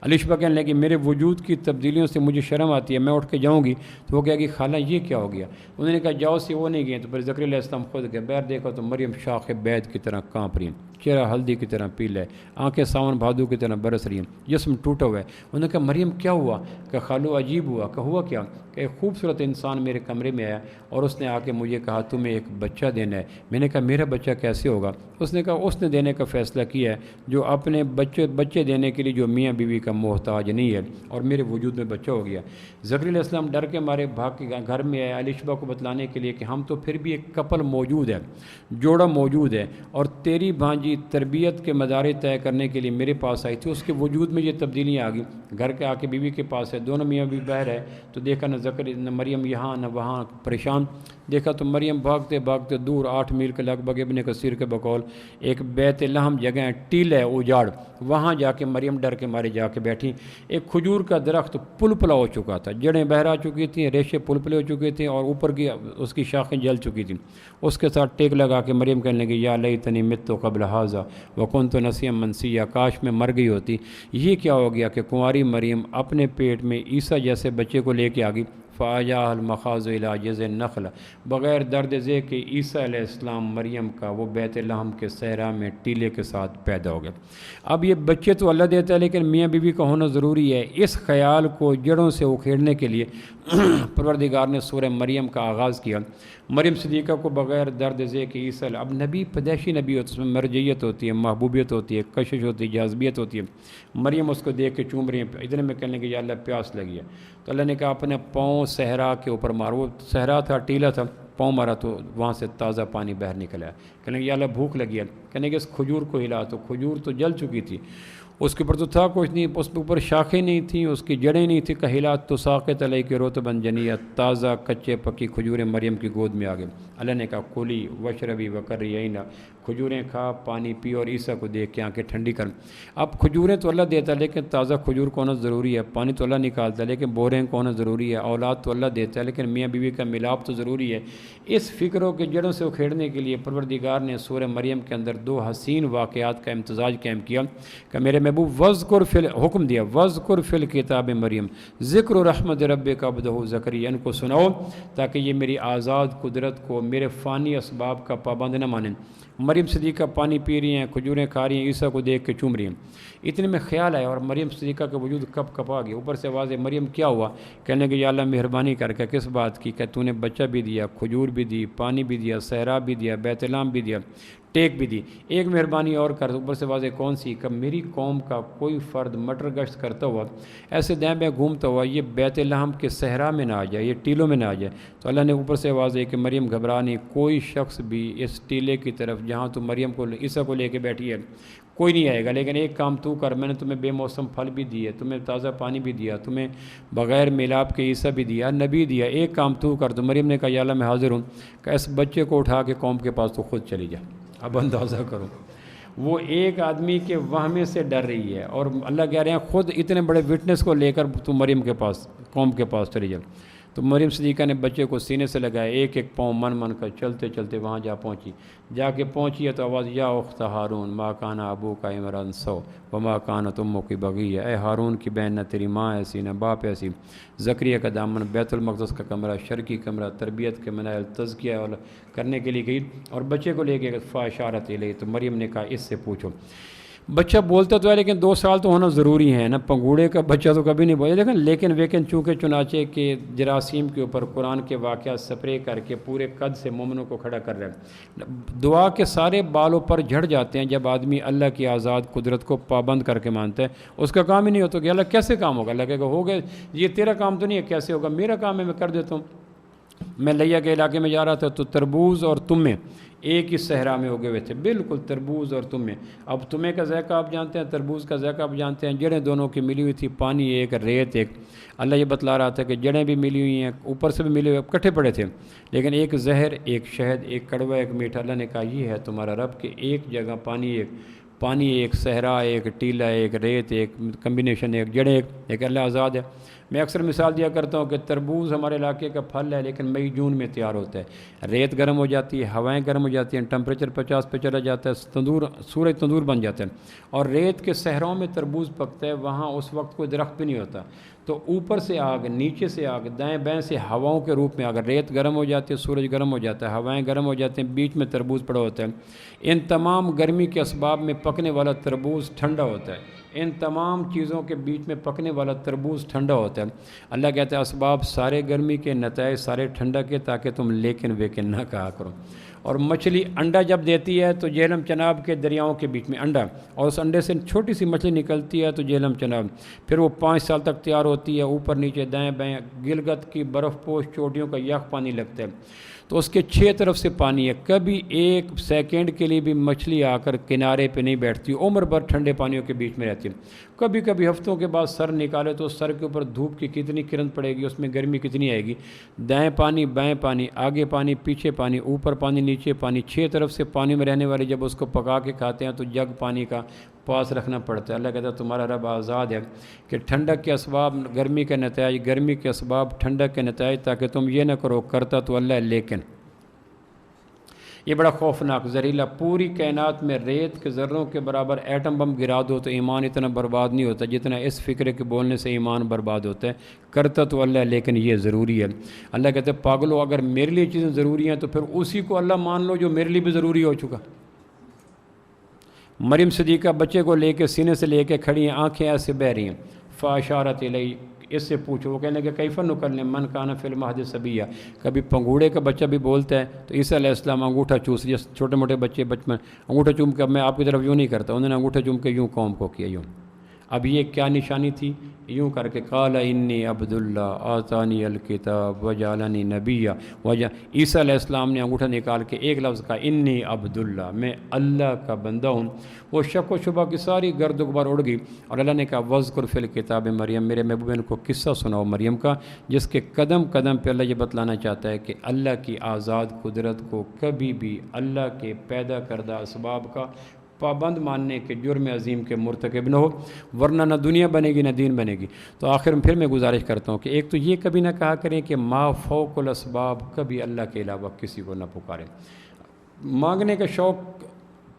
الشبہ کہنے لگی میرے وجود کی تبدیلیوں سے مجھے شرم آتی ہے, میں اٹھ کے جاؤں گی. تو وہ کہے گی خالہ یہ کیا ہو گیا. انہوں نے کہا جاؤ سے وہ نہیں گئے. تو پھر زکریا علیہ السلام خود گئے. بہر دیکھو تو مریم شاخ بید کی طرح کانپ رہی ہیں, چہرہ ہلدی کی طرح پیلا ہے, آنکھیں ساون بھادو کی طرح برس رہی ہیں, جسم ٹوٹا ہوا ہے. انہوں نے کہا مریم کیا ہوا, کہ خالو عجیب ہوا. کہ ہوا کیا, کہ ایک خوبصورت انسان میرے کمرے میں آیا اور اس نے آ کے مجھے کہا تمہیں ایک بچہ دینا ہے. میں نے کہا میرا بچہ کیسے ہوگا. اس نے کہا اس نے دینے کا فیصلہ کیا ہے جو اپنے بچے دینے کے لیے جو میاں بیوی کا محتاج نہیں ہے, اور میرے وجود میں بچہ ہو گیا. زکریا علیہ السلام ڈر کے مارے بھاگ کے گھر میں آئے الشبہ کو بتلانے کے لیے کہ ہم تو پھر بھی ایک کپل موجود ہے, جوڑا موجود ہے, اور تیری بھانجی تربیت کے مدارے طے کرنے کے لیے میرے پاس آئی تھی, اس کے وجود میں یہ تبدیلیاں آ گئی. گھر کے آ کے بیوی کے پاس ہے, دونوں میاں بیوی باہر ہے, تو دیکھا نہ مریم یہاں نہ وہاں, پریشان دیکھا تو مریم بھاگتے بھاگتے دور 8 میل کے لگ بھگ ابن کثیر کے بقول ایک بیت لحم جگہ ہے, ٹیل ہے اجاڑ, وہاں جا کے مریم ڈر کے مارے جا کے بیٹھی. ایک کھجور کا درخت پلپلا ہو چکا تھا, جڑیں بہر آ چکی تھیں, ریشے پلپلے ہو چکے تھے, اور اوپر کی اس کی شاخیں جل چکی تھیں. اس کے ساتھ ٹیک لگا کے مریم کہنے لگی یا لیتنی مت قبل ھذا وکنت نسیا منسیا, کاش میں مر گئی ہوتی. یہ کیا ہو گیا کہ کنواری مریم اپنے پیٹ میں عیسیٰ جیسے بچے کو لے کے آ گئی. فاجا المخاض الى جذع النخل, بغیر درد ذے کہ عیسیٰ علیہ السلام مریم کا وہ بیت لحم کے صحرا میں ٹیلے کے ساتھ پیدا ہو گیا. اب یہ بچے تو اللہ دیتا ہے لیکن میاں بیوی کا ہونا ضروری ہے. اس خیال کو جڑوں سے اکھیڑنے کے لیے پروردگار نے سورہ مریم کا آغاز کیا. مریم صدیقہ کو بغیر درد ذے کہ عیسیٰ, اب نبی پیدائشی نبی ہوتا ہے, اس میں مرجعیت ہوتی ہے, محبوبیت ہوتی ہے, کشش ہوتی ہے, جاذبیت ہوتی ہے. مریم اس کو دیکھ کے چوم رہی ہیں. اتنے میں کہنے کہ یا اللہ پیاس لگی ہے. تو اللہ نے کہا اپنے پاؤں صحرا کے اوپر مارو. وہ صحرا تھا, ٹیلا تھا, پاؤں مارا تو وہاں سے تازہ پانی باہر نکلا. کہنے کہ یا اللہ بھوک لگی ہے. کہنے کہ اس کھجور کو ہلا, تو کھجور تو جل چکی تھی, اس کے اوپر تو تھا کچھ نہیں, اس کے اوپر شاخیں نہیں تھیں, اس کی جڑیں نہیں تھیں. کہلات تو ساقط علیہ کے روت بن جنیت, تازہ کچے پکی کھجوریں مریم کی گود میں آ گئے. اللہ نے کہا کلی وشربی وقرری عینا, کھجوریں کھا، پانی پی، اور عیسیٰ کو دیکھ کے آنکھیں ٹھنڈی کر۔ اب کھجوریں تو اللہ دیتا ہے، لیکن تازہ کھجور کو ہونا ضروری ہے، پانی تو اللہ نکالتا ہے، لیکن بوریں کو ہونا ضروری ہے، اولاد تو اللہ دیتا ہے، لیکن میاں بیوی کا ملاپ تو ضروری ہے۔ اس فکروں کے جڑوں سے اکھیڑنے کے لیے پروردگار نے سورہ مریم کے اندر 2 حسین واقعات کا امتزاج قائم کیا کہ میرے محبوب وذکر حکم دیا، وذکر فی الکتاب مریم ذکر رحمت ربک عبدہ زکریا، ان کو سناؤ تاکہ یہ میری آزاد قدرت کو میرے فانی اسباب کا پابند نہ مانیں۔ مریم صدیقہ پانی پی رہی ہیں، کھجوریں کھا رہی ہیں، عیسیٰ کو دیکھ کے چوم رہی ہیں۔ اتنے میں خیال آیا اور مریم صدیقہ کا وجود کپ کپا گیا، اوپر سے آواز ہے مریم کیا ہوا؟ کہنے کہ یا اللہ مہربانی کر کے کس بات کی؟ کہ تو نے بچہ بھی دیا، کھجور بھی دی، پانی بھی دیا، صحرا بھی دیا، بیت لحم بھی دیا، ٹیک بھی دی، ایک مہربانی اور کر۔ اوپر سے واضح کون سی؟ کہ میری قوم کا کوئی فرد مٹر گشت کرتا ہوا، ایسے دائیں بائیں گھومتا ہوا، یہ بیت لحم کے صحرا میں نہ آ جائے، یہ ٹیلوں میں نہ آ جائے۔ تو اللہ نے اوپر سے واضح کہ مریم گھبرا نہیں، کوئی شخص بھی اس ٹیلے کی طرف جہاں تو مریم کو عیسیٰ کو لے کے بیٹھی ہے کوئی نہیں آئے گا، لیکن ایک کام تو کر، میں نے تمہیں بے موسم پھل بھی دیے، تمہیں تازہ پانی بھی دیا، تمہیں بغیر میلاب کے عیسیٰ بھی دیا، نبی دیا، ایک کام تو کر۔ تو مریم نے کہا یا اللہ میں حاضر ہوں، کہ اس بچے کو اٹھا کے قوم کے پاس تو خود چلی جا۔ اب اندازہ کرو، وہ ایک آدمی کے وہمے سے ڈر رہی ہے، اور اللہ کہہ رہے ہیں خود اتنے بڑے وٹنس کو لے کر تو مریم کے پاس، قوم کے پاس چلی جا۔ تو مریم صدیقہ نے بچے کو سینے سے لگایا، ایک ایک پاؤں من کر چلتے چلتے وہاں جا پہنچی۔ جا کے پہنچی ہے تو آواز یا اخت ہارون ما کان ابو کا عمران سو وما کانت امک بغیہ، اے ہارون کی بہن، نہ تیری ماں ایسی نہ باپ ایسی۔ زکریا کا دامن، بیت المقدس کا کمرہ، شرقی کمرہ، تربیت کے منائل، تزکیہ کرنے کے لیے گئی، اور بچے کو لے کے فاشارت لے۔ تو مریم نے کہا اس سے پوچھو۔ بچہ بولتا تو ہے لیکن 2 سال تو ہونا ضروری ہے نا، پنگوڑے کا بچہ تو کبھی نہیں بولے، لیکن چونکہ چنانچہ کہ جراثیم کے اوپر قرآن کے واقعات سپرے کر کے پورے قد سے مومنوں کو کھڑا کر رہے ہیں۔ دعا کے سارے بالوں پر جھڑ جاتے ہیں جب آدمی اللہ کی آزاد قدرت کو پابند کر کے مانتا ہے۔ اس کا کام ہی نہیں ہوتا کہ اللہ کیسے کام ہوگا، اللہ کہے گا ہو گئے، یہ تیرا کام تو نہیں ہے، کیسے ہوگا؟ میرا کام ہے، میں کر دیتا ہوں۔ میں لیا کے علاقے میں جا رہا تھا تو تربوز اور تمیں ایک ہی صحرا میں اگے ہوئے تھے، بالکل تربوز اور تمیں۔ اب تمیں کا ذائقہ آپ جانتے ہیں، تربوز کا ذائقہ آپ جانتے ہیں، جڑیں دونوں کی ملی ہوئی تھی، پانی ایک، ریت ایک۔ اللہ یہ بتلا رہا تھا کہ جڑیں بھی ملی ہوئی ہیں، اوپر سے بھی ملے ہوئے، کٹھے پڑے تھے، لیکن ایک زہر، ایک شہد، ایک کڑوا، ایک میٹھا۔ اللہ نے کہا یہ ہے تمہارا رب کہ ایک جگہ پانی ایک، صحرا ایک، ٹیلا ایک، ریت ایک، کمبینیشن ایک، جڑیں ایک اللہ آزاد ہے۔ میں اکثر مثال دیا کرتا ہوں کہ تربوز ہمارے علاقے کا پھل ہے لیکن مئی جون میں تیار ہوتا ہے، ریت گرم ہو جاتی ہے، ہوائیں گرم ہو جاتی ہیں، ٹمپریچر 50 پہ چلا جاتا ہے، سورج تندور بن جاتا ہے، اور ریت کے صحراؤں میں تربوز پکتا ہے، وہاں اس وقت کوئی درخت بھی نہیں ہوتا، تو اوپر سے آگ، نیچے سے آگ، دائیں بائیں سے ہواؤں کے روپ میں آگ، ریت گرم ہو جاتی ہے، سورج گرم ہو جاتا ہے، ہوائیں گرم ہو جاتے ہیں، بیچ میں تربوز پڑا ہوتا ہے۔ ان تمام گرمی کے اسباب میں پکنے والا تربوز ٹھنڈا ہوتا ہے، ان تمام چیزوں کے بیچ میں پکنے والا تربوز ٹھنڈا ہوتا ہے۔ اللہ کہتا ہے اسباب سارے گرمی کے، نتائج سارے ٹھنڈا کے، تاکہ تم لیکن ویکن نہ کہا کرو۔ اور مچھلی انڈا جب دیتی ہے تو جہلم چناب کے دریاؤں کے بیچ میں انڈا، اور اس انڈے سے چھوٹی سی مچھلی نکلتی ہے تو جہلم چناب، پھر وہ 5 سال تک تیار ہوتی ہے، اوپر نیچے دائیں بائیں گلگت کی برف پوش چوٹیوں کا یخ پانی لگتا ہے، تو اس کے 6 طرف سے پانی ہے، کبھی 1 سیکنڈ کے لیے بھی مچھلی آ کر کنارے پہ نہیں بیٹھتی، عمر بھر ٹھنڈے پانیوں کے بیچ میں رہتی ہے۔ کبھی کبھی ہفتوں کے بعد سر نکالے تو سر کے اوپر دھوپ کی کتنی کرن پڑے گی، اس میں گرمی کتنی آئے گی، دائیں پانی بائیں پانی، آگے پانی پیچھے پانی، اوپر پانی نیچے پانی، 6 طرف سے پانی میں رہنے والے جب اس کو پکا کے کھاتے ہیں تو جگ پانی کا پاس رکھنا پڑتا ہے۔ اللہ کہتا ہے تمہارا رب آزاد ہے کہ ٹھنڈک کے اسباب گرمی کے نتائج، گرمی کے اسباب ٹھنڈک کے نتائج، تاکہ تم یہ نہ کرو، کرتا تو اللہ ہے لیکن۔ یہ بڑا خوفناک زہریلا، پوری کائنات میں ریت کے ذروں کے برابر ایٹم بم گرا دو تو ایمان اتنا برباد نہیں ہوتا جتنا اس فکرے کے بولنے سے ایمان برباد ہوتا ہے۔ کرتا تو اللہ ہے لیکن یہ ضروری ہے۔ اللہ کہتے ہیں پاگلو، اگر میرے لیے چیزیں ضروری ہیں تو پھر اسی کو اللہ مان لو جو میرے لیے بھی ضروری ہو چکا۔ مریم صدیقہ بچے کو لے کے سینے سے لے کے کھڑی ہیں، آنکھیں ایسے بہہ رہی ہیں، فاشارت الیہ، اس سے پوچھو۔ وہ کہنے کہ کیف نکلم من کان فی المہد صبیا، کبھی پنگوڑے کا بچہ بھی بولتا ہے تو عیسیٰ علیہ السلام انگوٹھا چوس لیا، چھوٹے موٹے بچے بچپن انگوٹھا چوم کے، اب میں آپ کی طرف یوں نہیں کرتا، انہوں نے انگوٹھا چوم کے یوں قوم کو کیا، یوں اب یہ کیا نشانی تھی؟ یوں کر کے قال انی عبداللہ آتانی الکتاب وجعلنی نبیہ عیسیٰ علیہ السلام نے انگوٹھا نکال کے ایک لفظ کہا انی عبداللہ، میں اللہ کا بندہ ہوں۔ وہ شک و شبہ کی ساری گرد و غبار اڑ گئی، اور اللہ نے کہا وذکر فی الکتاب مریم، میرے محبوب ان کو قصہ سناؤ مریم کا، جس کے قدم قدم پہ اللہ یہ بتلانا چاہتا ہے کہ اللہ کی آزاد قدرت کو کبھی بھی اللہ کے پیدا کردہ اسباب کا پابند ماننے کے جرم عظیم کے مرتکب نہ ہو، ورنہ نہ دنیا بنے گی نہ دین بنے گی۔ تو آخر میں پھر میں گزارش کرتا ہوں کہ ایک تو یہ کبھی نہ کہا کریں کہ ما فوق الاسباب، کبھی اللہ کے علاوہ کسی کو نہ پکاریں۔ مانگنے کا شوق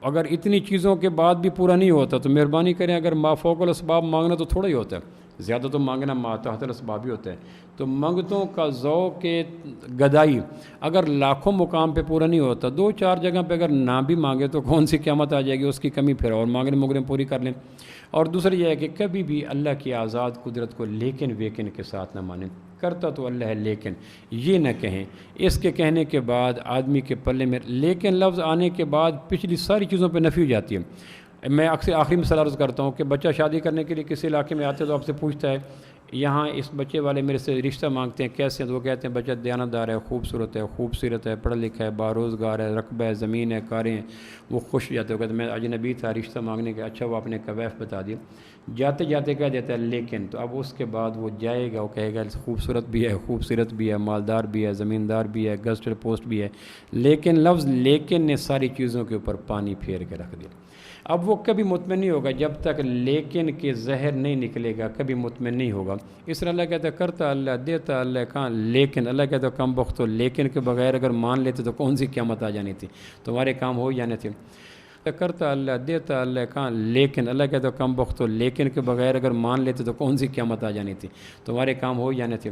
اگر اتنی چیزوں کے بعد بھی پورا نہیں ہوتا تو مہربانی کریں، اگر ما فوق الاسباب مانگنا تو تھوڑا ہی ہوتا ہے، زیادہ تو مانگنا ما تحت الاسباب ہی ہوتا ہے۔ تو منگتوں کا ذوق گدائی اگر لاکھوں مقام پہ پورا نہیں ہوتا، دو چار جگہ پہ اگر نہ بھی مانگے تو کون سی قیامت آ جائے گی، اس کی کمی پھر اور مانگنے مغرم پوری کر لیں۔ اور دوسری یہ ہے کہ کبھی بھی اللہ کی آزاد قدرت کو لیکن ویکن کے ساتھ نہ مانیں، کرتا تو اللہ ہے لیکن یہ نہ کہیں۔ اس کے کہنے کے بعد آدمی کے پلے میں لیکن لفظ آنے کے بعد پچھلی ساری چیزوں پہ نفی ہو جاتی ہے۔ میں اکثر آخری مثال عرض کرتا ہوں کہ بچہ شادی کرنے کے لیے کسی علاقے میں آتے تو آپ سے پوچھتا ہے یہاں اس بچے والے میرے سے رشتہ مانگتے ہیں کیسے ہیں، تو وہ کہتے ہیں بچہ دیانتدار ہے، خوبصورت ہے، پڑھا لکھا ہے، باروزگار ہے، رقبہ ہے، زمین ہے، کاریں ہیں۔ وہ خوش ہو جاتے ہیں، کہتے ہیں میں اجنبی تھا رشتہ مانگنے کا، اچھا وہ اپنے کویف بتا دیا، جاتے جاتے کہہ دیتا ہے لیکن، تو اب اس کے بعد وہ جائے گا، وہ کہے گا خوبصورت بھی ہے، خوبصورت بھی ہے، مالدار بھی ہے، زمیندار بھی ہے، گزٹڈ پوسٹ بھی ہے، لیکن لفظ لیکن نے ساری چیزوں کے اوپر پانی پھیر کے رکھ دیا۔ اب وہ کبھی مطمئن نہیں ہوگا جب تک لیکن کے زہر نہیں نکلے گا، کبھی مطمئن نہیں ہوگا۔ اس طرح اللہ کہتا ہے کرتا اللہ، دیتا اللہ، کہاں لیکن، اللہ کہتا ہے کم بخت ہو، لیکن کے بغیر اگر مان لیتے تو کون سی قیامت آ جانی تھی، تمہارے کام ہو جانے تھے۔ کرتا اللہ، دیتا اللہ، کہاں لیکن، اللہ کہتا ہے کم بخت ہو، لیکن کے بغیر اگر مان لیتے تو کون سی قیامت آ جانی تھی، تمہارے کام ہو جانے تھے۔